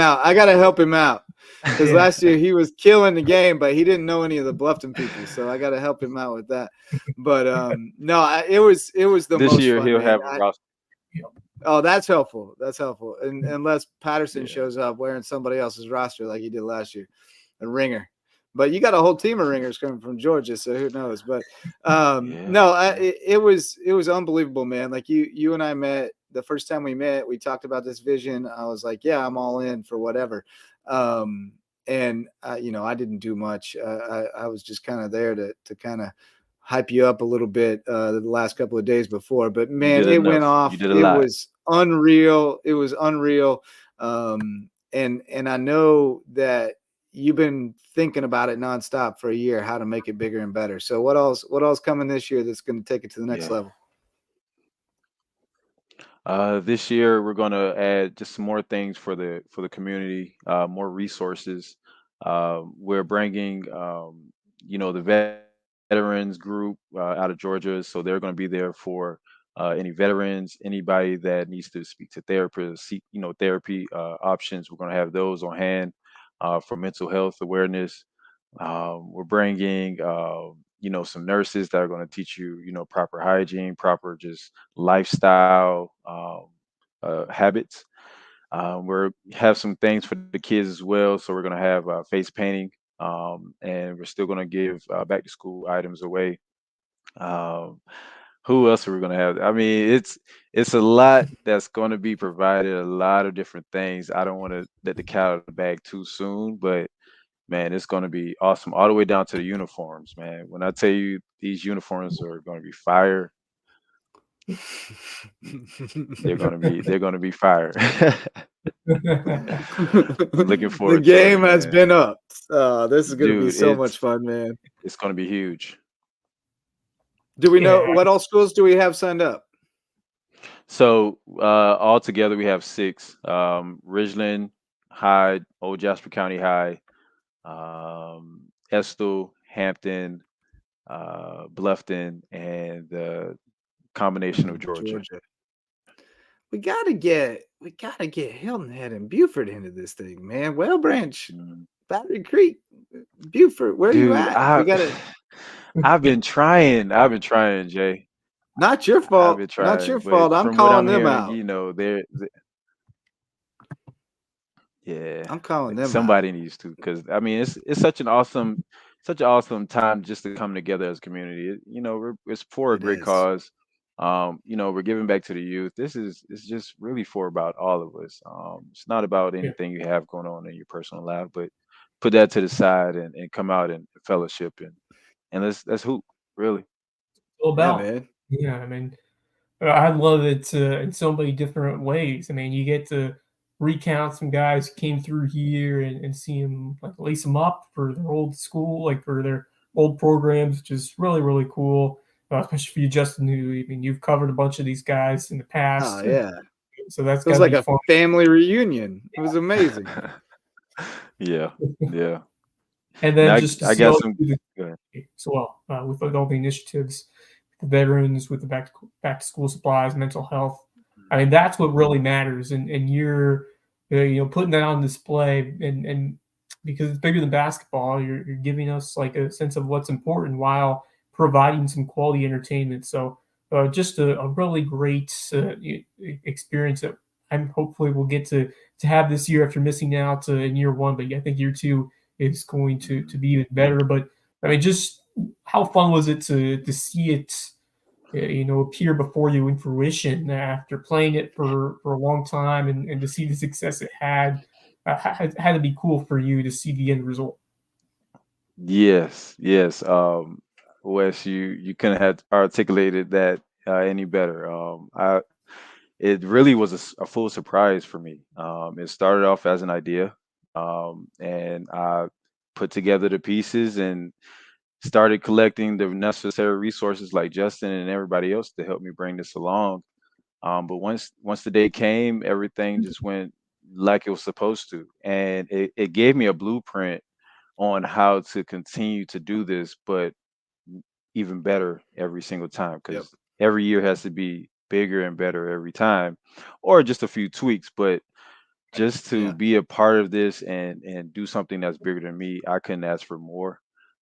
S2: out. Because last year he was killing the game, but he didn't know any of the Bluffton people, so I gotta help him out with that. But it was the
S5: this
S2: most
S5: year
S2: fun,
S5: he'll
S2: man.
S5: have a roster.
S2: Oh, that's helpful. And unless Patterson shows up wearing somebody else's roster like he did last year, a ringer. But you got a whole team of ringers coming from Georgia, so who knows? But it was unbelievable, man. Like you and I met the first time we met. We talked about this vision. I was like, yeah, I'm all in for whatever. I didn't do much. I was just kind of there to kind of hype you up a little bit the last couple of days before. But
S5: You
S2: man,
S5: did
S2: it went
S5: enough.
S2: off.
S5: You did a
S2: It
S5: lot.
S2: was unreal. It was unreal. And I know that you've been thinking about it nonstop for a year, how to make it bigger and better. So what else coming this year that's going to take it to the next level?
S5: This year we're going to add just some more things for the community, more resources. We're bringing, the veterans group out of Georgia, so they're going to be there for any veterans, anybody that needs to speak to therapists, seek, therapy options. We're going to have those on hand for mental health awareness. We're bringing, some nurses that are going to teach you, proper hygiene, proper just lifestyle habits. We're have some things for the kids as well. So we're going to have face painting, and we're still going to give back to school items away. Um, who else are we going to have? I mean, it's a lot that's going to be provided. A lot of different things. I don't want to let the cat out of the bag too soon, but man, it's going to be awesome all the way down to the uniforms, man. When I tell you these uniforms are going to be fire, they're going to be fire. Looking forward
S2: The game
S5: to it,
S2: has
S5: man.
S2: been up. This is going to be
S5: Dude,
S2: so much fun, man.
S5: it's going to be huge.
S2: Do we know
S3: Yeah.
S2: what all schools do we have signed up?
S5: So all together we have 6: Ridgeland High, Old Jasper County High, Estill, Hampton, Bluffton, and the combination of Georgia.
S2: We gotta get Hilton Head and Beaufort into this thing, man. Well Branch, Battery Creek, Beaufort, where are you
S5: Dude,
S2: at? We gotta.
S5: I've been trying, Jay.
S2: Not your
S5: I've
S2: fault.
S5: been
S2: Not
S5: trying,
S2: your
S5: but
S2: fault. I'm
S5: from what
S2: calling
S5: I'm
S2: them
S5: hearing,
S2: out.
S5: yeah,
S2: I'm calling them out.
S5: somebody needs to, because I mean, it's such an awesome time just to come together as a community. It's for a
S2: It
S5: great
S2: is.
S5: cause. We're giving back to the youth. It's just really for about all of us. It's not about
S3: Yeah.
S5: anything you have going on in your personal life, but put that to the side and come out and fellowship and let's hoop, really.
S3: All
S2: Yeah,
S3: about.
S2: man.
S3: Yeah, I mean, I love it in so many different ways. I mean, you get to recount some guys who came through here and see them, like, lace them up for their old school, like for their old programs, which is really, really cool. Especially for you, Justin, who, I mean, you've covered a bunch of these guys in the
S2: Oh
S3: past.
S2: yeah.
S3: So that's
S2: It was
S3: got to
S2: like
S3: be
S2: a
S3: fun.
S2: family reunion. It was amazing.
S5: Yeah, yeah.
S3: And
S5: And
S3: then
S5: I
S3: just to
S5: I
S3: see
S5: got
S3: all
S5: some.
S3: the
S5: Go ahead.
S3: as well with all the initiatives, the veterans, with the back to school supplies, mental health. I mean, that's what really matters, and you're putting that on display, and because it's bigger than basketball, you're giving us like a sense of what's important while providing some quality entertainment. So just a really great experience that I'm hopefully we'll get to have this year after missing out in year one, but I think year two is going to be even better. But I mean, just how fun was it to see it, appear before you in fruition after playing it for a long time, and to see the success it had, had to be cool for you to see the end result.
S5: Yes, yes. Wes, you couldn't have articulated that any better. It really was a full surprise for me. It started off as an idea, and I put together the pieces and started collecting the necessary resources like Justin and everybody else to help me bring this along. But once the day came, everything just went like it was supposed to, and it gave me a blueprint on how to continue to do this, but even better every single time,
S2: Yep.
S5: because every year has to be bigger and better every time, or just a few tweaks. But just to
S2: Yeah.
S5: be a part of this and do something that's bigger than me, I couldn't ask for more.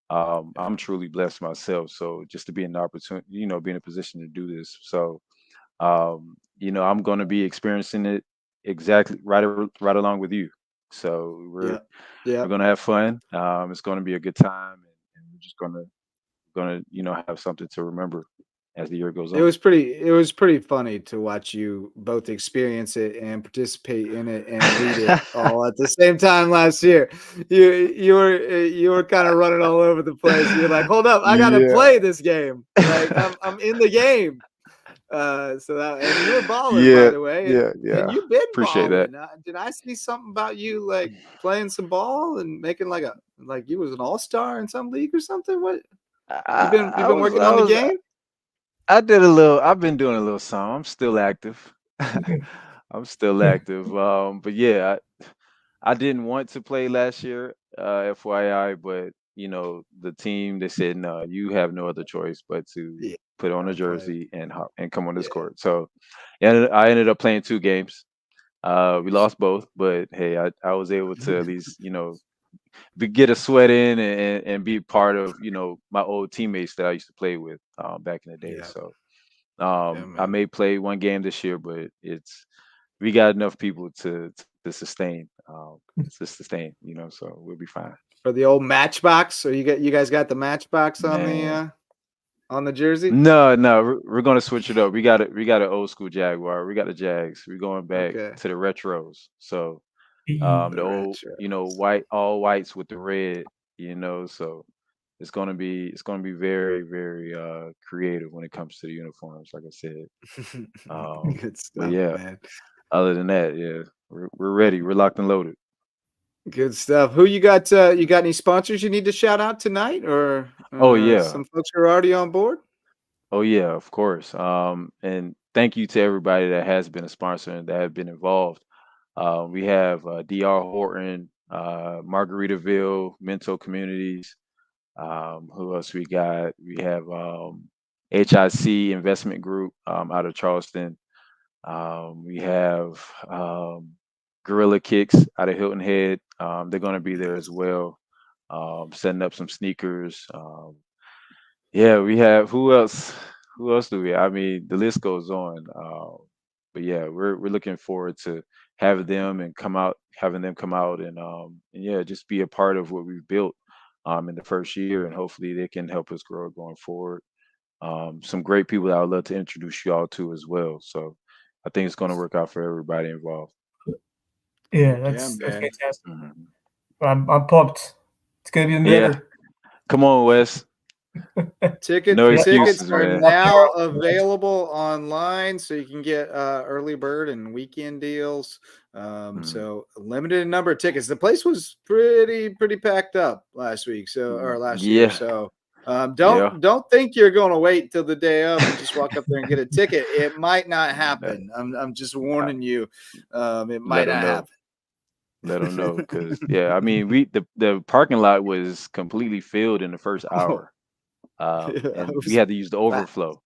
S5: I'm truly blessed myself. So just to be in the opportunity, be in a position to do this. So I'm going to be experiencing it exactly right along with you. So
S2: Yeah.
S5: we're gonna have fun. It's gonna be a good time, and we're just gonna have something to remember. as the year goes on.
S2: It was pretty funny to watch you both experience it and participate in it and lead it all at the same time last year. You were kind of running all over the place. You're like, hold up, I gotta play this game. Like I'm in the game. And you were balling, by the way. And you've been
S5: Appreciate
S2: balling.
S5: that.
S2: Did I see something about you like playing some ball and making like you was an all-star in some league or something? What you've been working on the game?
S5: I've been doing a little something. I'm still active. I'm still active. But yeah, I didn't want to play last year, FYI, but the team, they said, no, you have no other choice but to put on a jersey and come on this court. So I ended up playing 2 games. We lost both, but hey, I was able to at least, get a sweat in and be part of, my old teammates that I used to play with back in the day.
S2: Yeah.
S5: So
S2: Yeah,
S5: I may play 1 game this year, but we got enough people to sustain, so we'll be fine.
S2: For the old Matchbox, or you guys got the Matchbox
S5: Man.
S2: on the jersey?
S5: No, we're gonna switch it up. We got an old school Jaguar. We got the Jags. We're going back to the retros. So the old, white, all whites with the red, so it's gonna be very, very creative when it comes to the uniforms, like I said.
S2: Good stuff,
S5: But yeah,
S2: man.
S5: other than that, yeah, we're ready. We're locked and loaded.
S2: Good stuff. Who you got? You got any sponsors you need to shout out tonight, or
S5: Oh yeah.
S2: some folks who are already on board?
S5: Oh yeah, of course. And thank you to everybody that has been a sponsor and that have been involved. We have DR Horton, Margaritaville, Mental Communities. Who else we got? We have HIC Investment Group out of Charleston. We have Gorilla Kicks out of Hilton Head. They're going to be there as well, setting up some sneakers. Yeah, we have who else? Who else do we have? I mean, the list goes on. But yeah, we're looking forward to having them come out and yeah, just be a part of what we've built in the first year, and hopefully they can help us grow going forward. Some great people that I would love to introduce you all to as well. So I think it's going to work out for everybody involved.
S3: Yeah, that's fantastic.
S5: Mhm.
S3: I'm pumped. It's gonna be better.
S5: Yeah. Come on, Wes.
S2: Tickets
S5: No excuses,
S2: are
S5: man.
S2: now available online, so you can get early bird and weekend deals. So limited number of tickets. The place was pretty packed up last week, or last year. So don't think you're going to wait till the day of and just walk up there and get a ticket. It might not happen. I'm just warning you. It might not happen.
S5: Let them know, because I mean, the parking lot was completely filled in the first hour. And we had to use the overflow.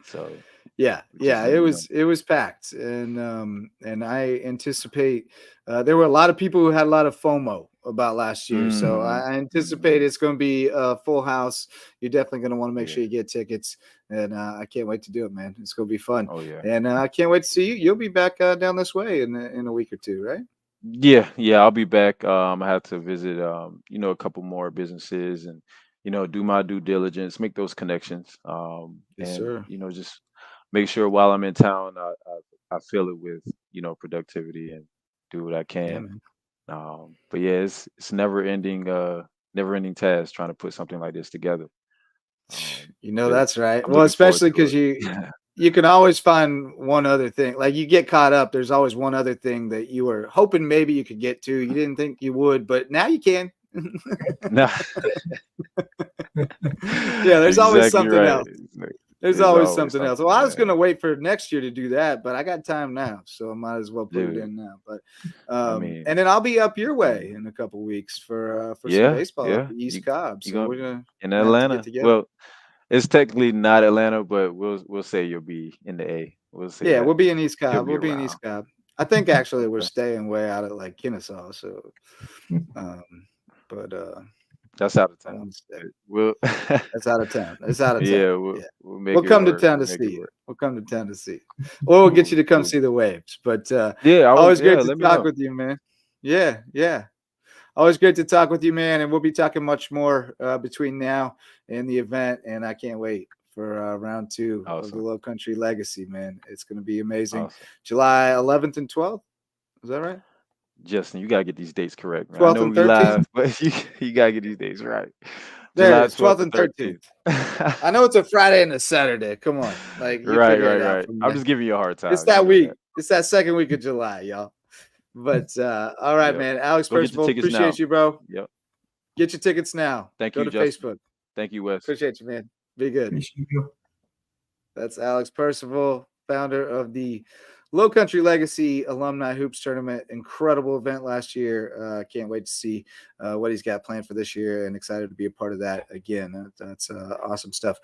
S5: So it was packed, and I anticipate there were a lot of people who had a lot of FOMO about last year. So I anticipate it's going to be a full house. You're definitely going to want to make sure you get tickets, and I can't wait to do it, man. It's going to be fun. Oh yeah,
S2: and I can't wait to see you. You'll be back down this way in a week or two, right?
S5: Yeah, I'll be back. I have to visit a couple more businesses and do my due diligence, make those connections.
S2: Yes,
S5: and
S2: sir.
S5: just make sure while I'm in town, I fill it with productivity and do what I
S2: Yeah,
S5: can.
S2: man.
S5: But yeah, it's never ending task trying to put something like this together. But
S2: That's right.
S5: I'm
S2: Well,
S5: looking forward
S2: especially
S5: to
S2: because
S5: it.
S2: you can always find one other thing. Like you get caught up. There's always one other thing that you were hoping maybe you could get to. You didn't think you would, but now you can.
S5: No.
S2: Yeah, there's always
S5: Exactly
S2: something
S5: right.
S2: else. There's always something else. Well, I was going to wait for next year to do that, but I got time now, so I might as well put it in now. But
S5: I mean,
S2: and then I'll be up your way in a couple weeks for some baseball up at East Cobb. So we're gonna
S5: in
S2: have to
S5: Atlanta.
S2: get together.
S5: Well, it's technically not Atlanta, but we'll say you'll be in the A. We'll say that.
S2: We'll be in East Cobb.
S5: You'll be
S2: We'll be in
S5: around.
S2: East Cobb. I think actually we're
S5: Okay.
S2: staying way out of like Kennesaw. So, but
S5: That's out of
S2: I
S5: town.
S2: want to stay.
S5: We'll
S2: That's out of town. It's out of town.
S5: yeah, we'll make
S2: We'll
S5: it
S2: come to
S5: work.
S2: town
S5: We'll
S2: to
S5: make
S2: see
S5: it
S2: you.
S5: work.
S2: We'll come to town to see you. Or we'll get you to come
S5: Cool.
S2: see the waves. But
S5: Yeah,
S2: always great to
S5: let me
S2: talk
S5: know.
S2: with you, man. Yeah. Always great to talk with you, man. And we'll be talking much more between now and the event. And I can't wait for round 2 of the Lowcountry Legacy, man. It's going to be amazing.
S5: Awesome.
S2: July 11th and 12th. Is that right?
S5: Justin, you gotta get these dates correct, man.
S2: 12th
S5: I know
S2: and
S5: we
S2: 13th?
S5: laugh, but you gotta get these dates right.
S2: There
S5: July
S2: it is, 12th and 13th. I know it's a Friday and a Saturday. Come on. Like, you figure it out from
S5: I'm
S2: there.
S5: just giving you a hard time.
S2: It's that week. It's that second week of July, y'all. But all right, man. Alex Percival, appreciate you, bro.
S5: Yep.
S2: Get your tickets now.
S5: Thank
S2: you.
S5: Go
S2: to
S5: Justin.
S2: Facebook.
S5: Thank you, Wes.
S2: Appreciate you, man. Be good.
S3: Appreciate you.
S2: That's Alex Percival, founder of the Lowcountry Legacy Alumni Hoops Tournament. Incredible event last year. Can't wait to see what he's got planned for this year, and excited to be a part of that again. That's awesome stuff.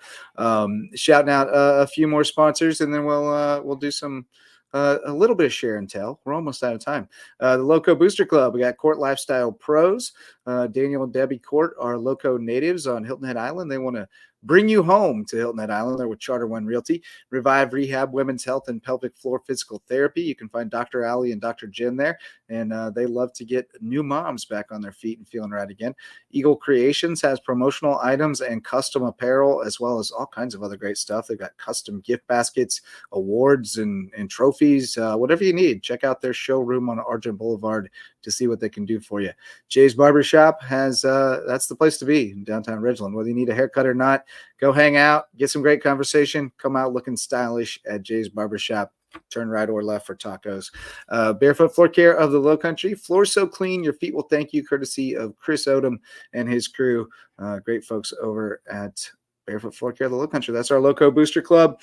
S2: Shouting out a few more sponsors, and then we'll do some a little bit of share and tell. We're almost out of time. The Lowco Booster Club. We got Court Lifestyle Pros. Daniel and Debbie Court are Lowco natives on Hilton Head Island. They want to bring you home to Hilton Head Island. They're with Charter One Realty. Revive Rehab, Women's Health, and Pelvic Floor Physical Therapy. You can find Dr. Ali and Dr. Jen there, and they love to get new moms back on their feet and feeling right again. Eagle Creations has promotional items and custom apparel, as well as all kinds of other great stuff. They've got custom gift baskets, awards, and trophies, whatever you need. Check out their showroom on Argent Boulevard to see what they can do for you. Jay's Barbershop has that's the place to be in downtown Ridgeland. Whether you need a haircut or not, go hang out, get some great conversation, come out looking stylish at Jay's Barbershop. Turn right or left for tacos. Barefoot Floor Care of the Lowcountry. Floors so clean, your feet will thank you, courtesy of Chris Odom and his crew. Great folks over at Barefoot Floor Care of the Lowcountry. That's our Lowco Booster Club.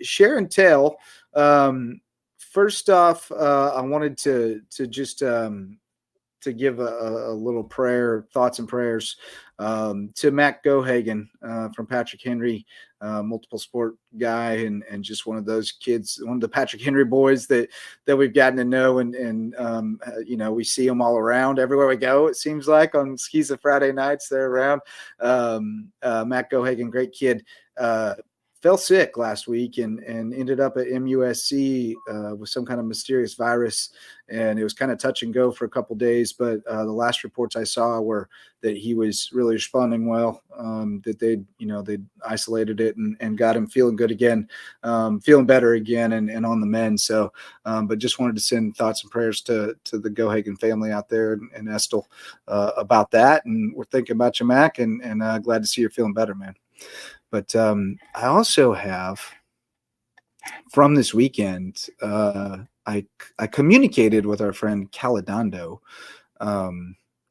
S2: Share and tell. First off, I wanted to just to give a little prayer, thoughts and prayers to Matt Gohagen from Patrick Henry, multiple sport guy, and just one of those kids, one of the Patrick Henry boys that we've gotten to know, and you know, we see them all around everywhere we go. It seems like on skis of Friday nights they're around. Matt Gohagen, great kid. Fell sick last week and ended up at MUSC with some kind of mysterious virus, and it was kind of touch and go for a couple days. But the last reports I saw were that he was really responding well, that they'd isolated it and got him feeling good again, feeling better again, and on the mend. So, but just wanted to send thoughts and prayers to the Gohagen family out there and Estill about that. And we're thinking about you, Mac, and glad to see you're feeling better, man. But I also have, from this weekend, I communicated with our friend Caladondo,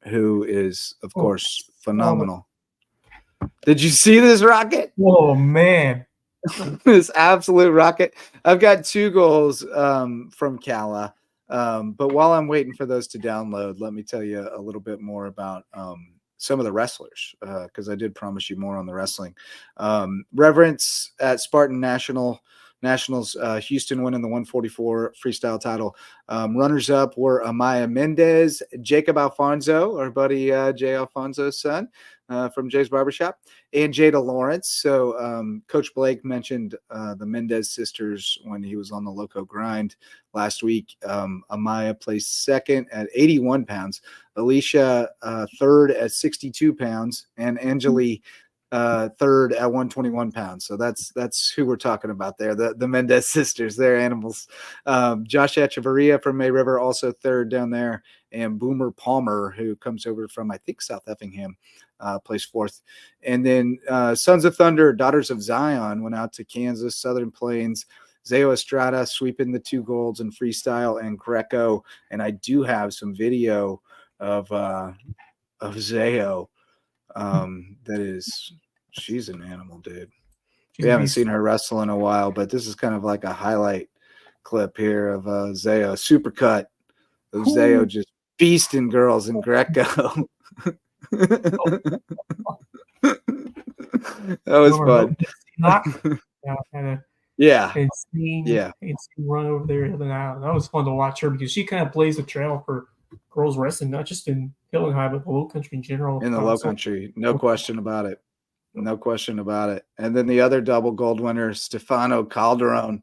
S2: who is, of course, phenomenal. Did you see this rocket?
S3: Oh, man.
S2: This absolute rocket. I've got 2 goals from Cala. But while I'm waiting for those to download, let me tell you a little bit more about some of the wrestlers, because I did promise you more on the wrestling. Reverence at Spartan Nationals, Houston winning the 144 freestyle title. Runners up were Amaya Mendez, Jacob Alfonso, our buddy Jay Alfonso's son from Jay's Barbershop, and Jada Lawrence. So Coach Blake mentioned the Mendez sisters when he was on the Lowco grind last week. Amaya placed second at 81 pounds, Alicia third at 62 pounds, and Angeli third at 121 pounds. So that's who we're talking about there. The Mendez sisters, they're animals. Josh Echeverria from May River also third down there, and Boomer Palmer, who comes over from, I think, South Effingham, placed fourth. And then Sons of Thunder, Daughters of Zion, went out to Kansas, Southern Plains. Zeo Estrada sweeping the 2 golds in freestyle and Greco. And I do have some video of Zeo. That is, she's an animal, dude. We haven't seen her wrestle in a while, but this is kind of like a highlight clip here of Zeo, supercut of Zeo just beasting girls in Greco. That was fun. Yeah.
S3: And seeing run over there the other night. That was fun to watch her because she kind of blazed the trail for girls wrestling, not just in Hilton High, but the Lowcountry in general.
S2: In the Lowcountry, no question about it. No question about it. And then the other double gold winner, Stefano Calderon.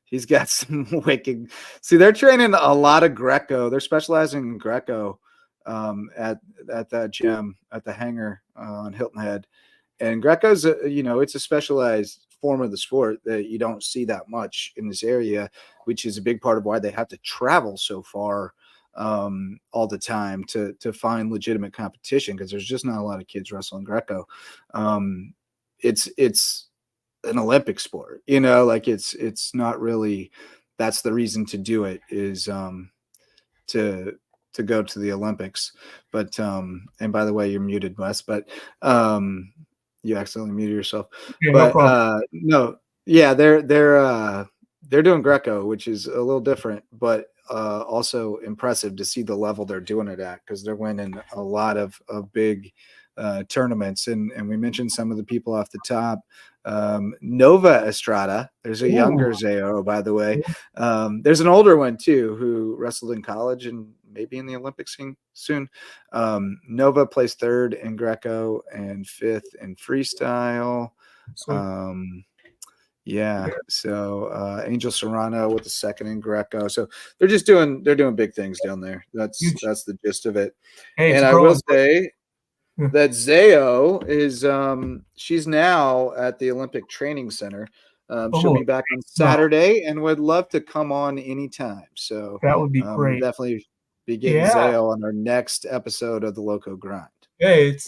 S2: He's got some wicked. See, they're training a lot of Greco. They're specializing in Greco at that gym at the hangar on Hilton Head. Greco's it's a specialized form of the sport that you don't see that much in this area, which is a big part of why they have to travel so far all the time to find legitimate competition, because there's just not a lot of kids wrestling Greco. It's an Olympic sport, like it's not really, that's the reason to do it, is to go to the Olympics. But and by the way, you're muted, Wes, but you accidentally muted yourself.
S3: Yeah,
S2: But
S3: no problem.
S2: no, yeah, they're doing Greco, which is a little different, but also impressive to see the level they're doing it at, because they're winning a lot of big tournaments. And we mentioned some of the people off the top. Nova Estrada, there's a younger Zao, by the way. There's an older one too who wrestled in college and maybe in the Olympics soon. Nova placed 3rd in Greco and 5th in freestyle. So Angel Serrano with the 2nd in Greco. So they're doing big things down there. That's the gist of it.
S3: Hey,
S2: and I will say that Zao is she's now at the Olympic Training Center. She'll be back on Saturday and would love to come on anytime. So
S3: that would be great.
S2: Definitely be getting Zao on our next episode of the Loco Grind.
S3: Hey, it's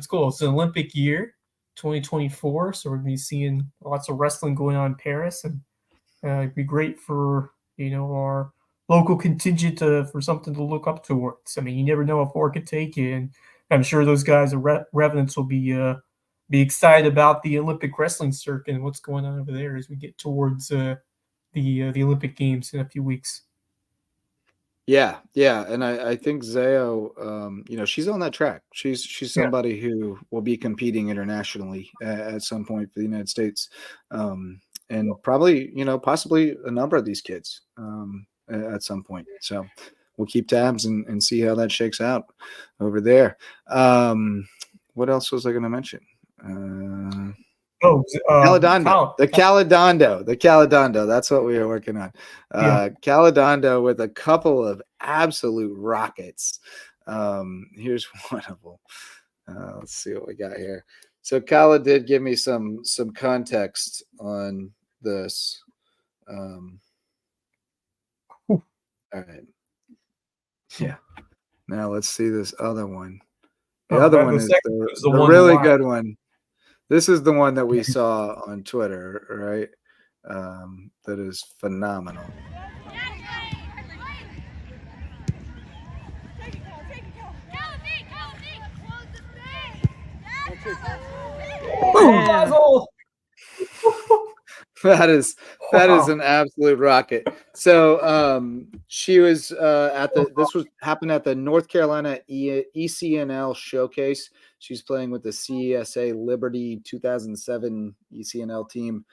S3: cool. It's an Olympic year, 2024. So we're going to be seeing lots of wrestling going on in Paris, and it'd be great for our local contingent for something to look up towards. I mean, you never know how far it could take you, and I'm sure those guys at Revenants will be excited about the Olympic wrestling circuit and what's going on over there as we get towards the Olympic Games in a few weeks.
S2: Yeah, and I think Zao, she's on that track. She's somebody who will be competing internationally at some point for the United States, and probably possibly a number of these kids at some point. So we'll keep tabs and see how that shakes out over there. What else was I going to mention? Caledondo. The Caledondo. That's what we are working on. Caledondo with a couple of absolute rockets. Here's one of them. Let's see what we got here. So Kala did give me some context on this. All right. Yeah. Now let's see this other one. The other one is the really good one. This is the one that we saw on Twitter, right? That is phenomenal. That is an absolute rocket. So she was happened at the North Carolina ECNL showcase. She's playing with the CSA Liberty 2007 ECNL team.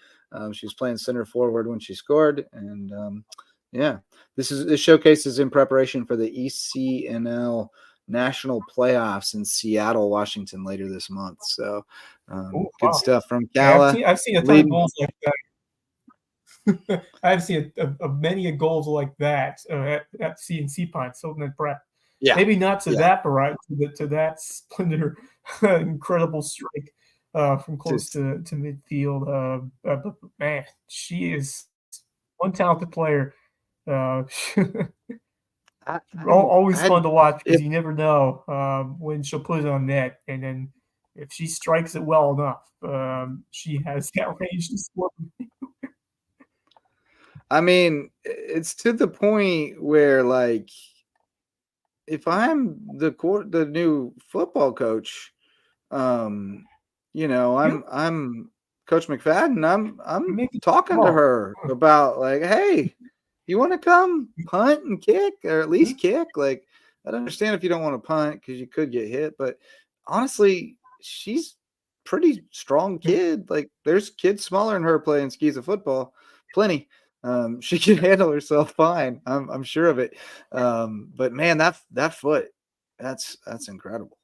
S2: She was playing center forward when she scored, and this showcase is in preparation for the ECNL national playoffs in Seattle, Washington later this month. So good stuff from Cala.
S3: I've seen a ton of goals like that. I've seen many goals like that at CNC Pines, Hilton Prep. Yeah, maybe not to that variety, to that splendor, incredible strike from close to midfield. But man, she is one talented player. Always fun to watch, because you never know when she'll put it on net, and then if she strikes it well enough, she has that range to score.
S2: I mean, it's to the point where, like, if I'm the new football coach, I'm Coach McFadden. I'm talking to her about, like, hey, you want to come punt and kick, or at least kick? Like, I don't understand if you don't want to punt because you could get hit, but honestly, she's pretty strong kid. Like, there's kids smaller than her playing skis of football, plenty. She can handle herself fine. I'm sure of it. But man, that foot, that's incredible.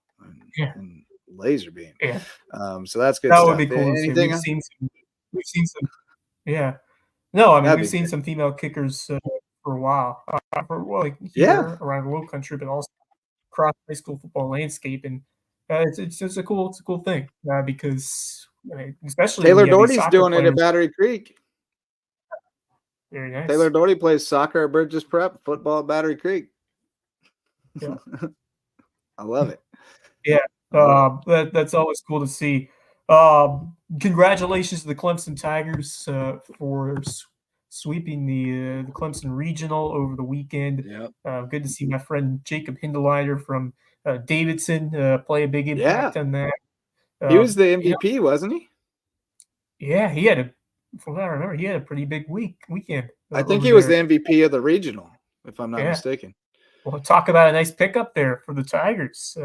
S2: And laser beam.
S3: Yeah.
S2: So that's good.
S3: That
S2: stuff.
S3: Would be cool.
S2: Anything?
S3: We've seen some. Yeah. No, I mean, we've seen some female kickers for a while. Around the Lowcountry, but also across high school football landscape. And It's just a cool thing because especially
S2: Taylor
S3: when you have these
S2: Doherty's
S3: soccer
S2: doing it at
S3: players.
S2: Battery Creek.
S3: Very nice.
S2: Taylor Doherty plays soccer at Burgess Prep, football at Battery Creek.
S3: Yeah.
S2: I love it.
S3: Yeah, that's always cool to see. Congratulations to the Clemson Tigers for sweeping the Clemson Regional over the weekend.
S2: Yep.
S3: Good to see my friend Jacob Hindeleiter from Davidson play a big impact on that.
S2: He was the MVP, wasn't he?
S3: Yeah, he had from what I remember, he had a pretty big weekend.
S2: I think he was the MVP of the regional, if I'm not mistaken.
S3: Well, talk about a nice pickup there for the Tigers.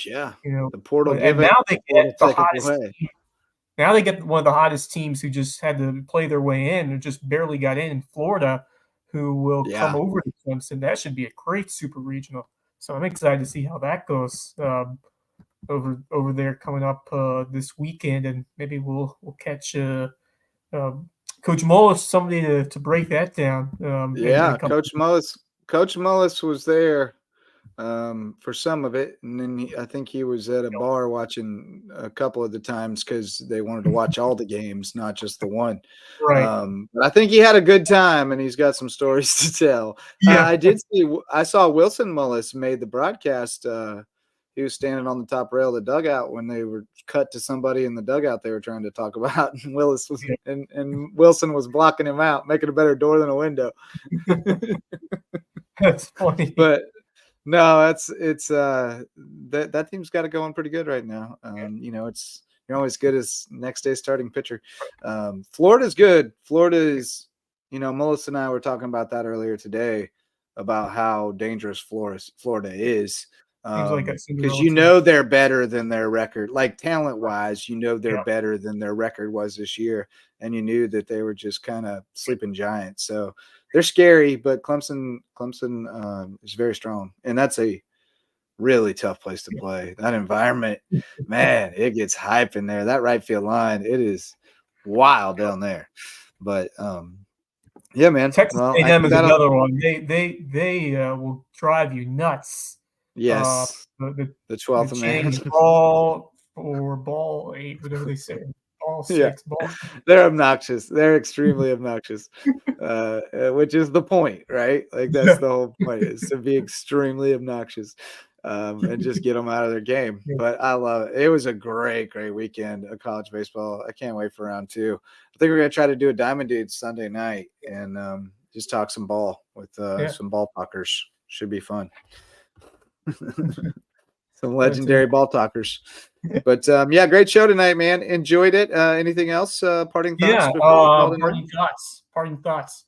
S2: Yeah,
S3: the
S2: portal
S3: and now they get the hottest
S2: team.
S3: Now they get one of the hottest teams who just had to play their way in, who just barely got in Florida, who will come over to Clemson. That should be a great super regional. So I'm excited to see how that goes over there coming up this weekend, and maybe we'll catch Coach Mullis, somebody to break that down.
S2: Coach Mullis was there for some of it, and then I think he was at a bar watching a couple of the times because they wanted to watch all the games, not just the one.
S3: Right.
S2: But I think he had a good time, and he's got some stories to tell. Yeah, I saw Wilson Mullis made the broadcast. He was standing on the top rail of the dugout when they were cut to somebody in the dugout they were trying to talk about, and and Wilson was blocking him out, making a better door than a window.
S3: That's funny.
S2: But no, it's that team's got it going pretty good right now. You're always good as next day starting pitcher. Florida's good. Florida is, Melissa and I were talking about that earlier today about how dangerous Florida is. Because they're better than their record, like talent wise, they're better than their record was this year, and you knew that they were just kind of sleeping giants. So they're scary, but Clemson is very strong, and that's a really tough place to play. That environment, man, it gets hype in there. That right field line, it is wild down there. But yeah, man.
S3: Texas A&M is another one. They will drive you nuts.
S2: Yes, the 12th man.
S3: Ball or ball 8, whatever they say. Ball 6, ball.
S2: They're obnoxious. They're extremely obnoxious, which is the point, right? Like that's the whole point, is to be extremely obnoxious and just get them out of their game. But I love it. It was a great weekend of college baseball. I can't wait for round 2. I think we're going to try to do a Diamond Dudes Sunday night and just talk some ball with some ball talkers. Should be fun. Some legendary ball talkers. But great show tonight, man. Enjoyed it. Anything else? Parting thoughts?
S3: Parting thoughts.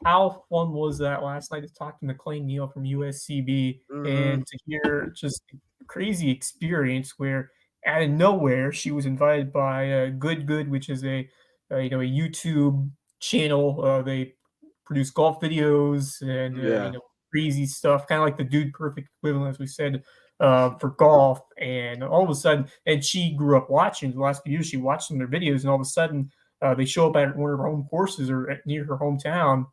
S3: How fun was that last night to talk to McLean Neal from USCB and to hear just a crazy experience where out of nowhere she was invited by Good, which is a YouTube channel. They produce golf videos and crazy stuff, kind of like the Dude Perfect equivalent, as we said, for golf. And all of a sudden, and she grew up watching the last few years. She watched some of their videos, and all of a sudden, they show up at one of her home courses or near her hometown,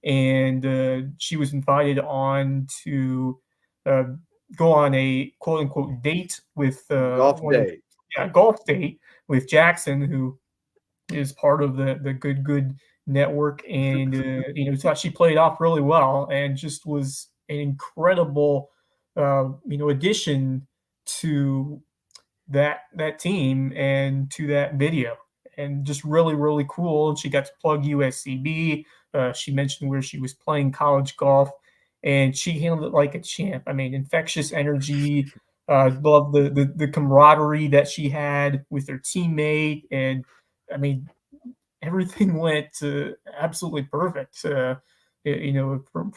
S3: and she was invited on to go on a quote unquote date with golf date with Jackson, who is part of the Good network, and thought she played off really well and just was an incredible addition to that team and to that video, and just really, really cool. And she got to plug USCB. She mentioned where she was playing college golf, and she handled it like a champ. I mean, infectious energy. Love the camaraderie that she had with her teammate, and I mean, everything went absolutely perfect. From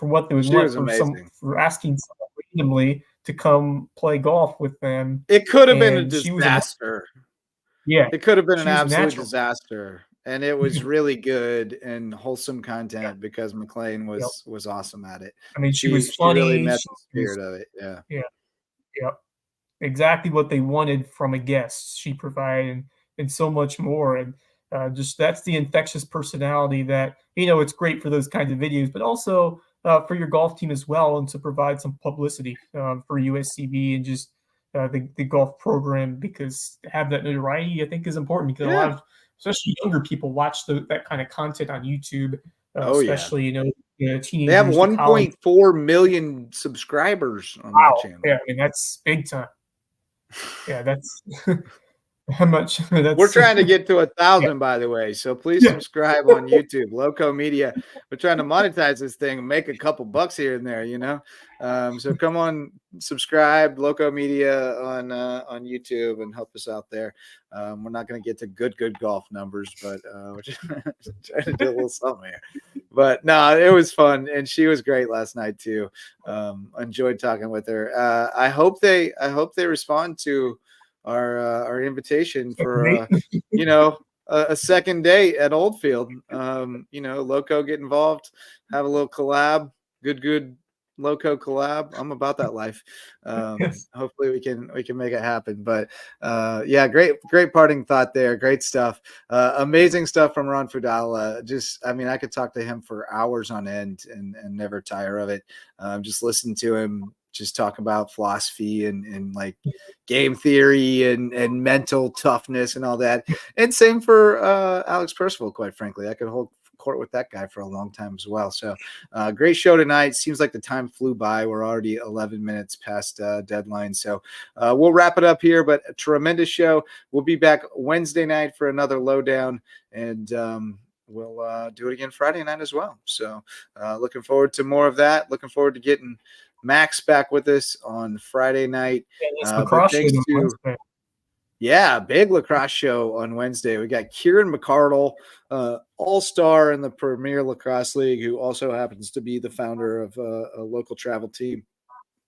S3: what they would want for asking someone randomly to come play golf with them.
S2: It could have been a disaster. It could have been an absolute disaster. And it was really good and wholesome content because McLean was awesome at it.
S3: I mean, she was funny.
S2: She really met the spirit of it.
S3: Yeah. Exactly what they wanted from a guest. She provided and so much more. And just that's the infectious personality that, it's great for those kinds of videos, but also for your golf team as well, and to provide some publicity for USCB and just the golf program, because to have that notoriety, I think, is important, because a lot of, especially younger people, watch that kind of content on YouTube, especially, teenagers.
S2: They have 1.4 million subscribers on that channel.
S3: Yeah, I mean, that's big time. Yeah, that's how much.
S2: We're trying to get to 1,000, by the way. So please subscribe on YouTube, Lowco Media. We're trying to monetize this thing and make a couple bucks here and there, So come on, subscribe, Lowco Media on YouTube, and help us out there. We're not going to get to good golf numbers, but we're just trying to do a little something here. But no, it was fun, and she was great last night too. Enjoyed talking with her. I hope they respond to our invitation for a second date at Oldfield. Lowco get involved, have a little collab, good Lowco collab. I'm about that life. Hopefully we can make it happen. But great parting thought there. Great stuff. Amazing stuff from Ron Fudala. I could talk to him for hours on end and never tire of it. Just listen to him just talk about philosophy and like game theory and mental toughness and all that. And same for Alex Percival, quite frankly. I could hold court with that guy for a long time as well. So great show tonight. Seems like the time flew by. We're already 11 minutes past deadline. So we'll wrap it up here, but a tremendous show. We'll be back Wednesday night for another lowdown, and we'll do it again Friday night as well. So looking forward to more of that. Looking forward to getting Max back with us on Friday night. Big lacrosse show on Wednesday. We got Kieran McCardle, all-star in the Premier Lacrosse League, who also happens to be the founder of a local travel team,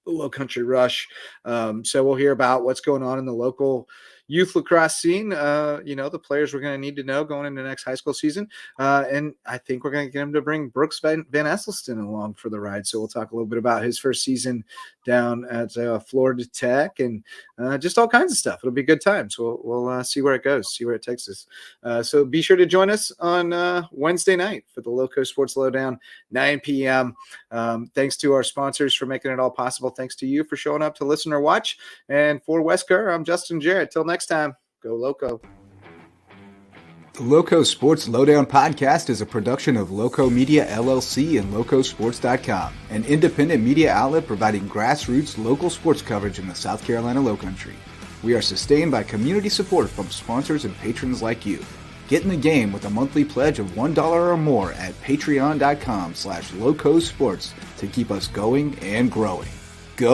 S2: the Lowcountry Rush. So we'll hear about what's going on in the local youth lacrosse scene, the players we're going to need to know going into next high school season. And I think we're going to get him to bring Brooks Van Esselston along for the ride. So we'll talk a little bit about his first season down at Florida Tech and just all kinds of stuff. It'll be a good time. So we'll see where it goes, see where it takes us. So be sure to join us on Wednesday night for the LowcoSports Lowdown, 9 p.m. Thanks to our sponsors for making it all possible. Thanks to you for showing up to listen or watch. And for Wes Kerr, I'm Justin Jarrett. Till next time, go Lowco.
S1: The Lowco Sports Lowdown podcast is a production of Lowco Media LLC and LowcoSports.com, an independent media outlet providing grassroots local sports coverage in the South Carolina Lowcountry. We are sustained by community support from sponsors and patrons like you. Get in the game with a monthly pledge of $1 or more at patreon.com/LowcoSports to keep us going and growing. Go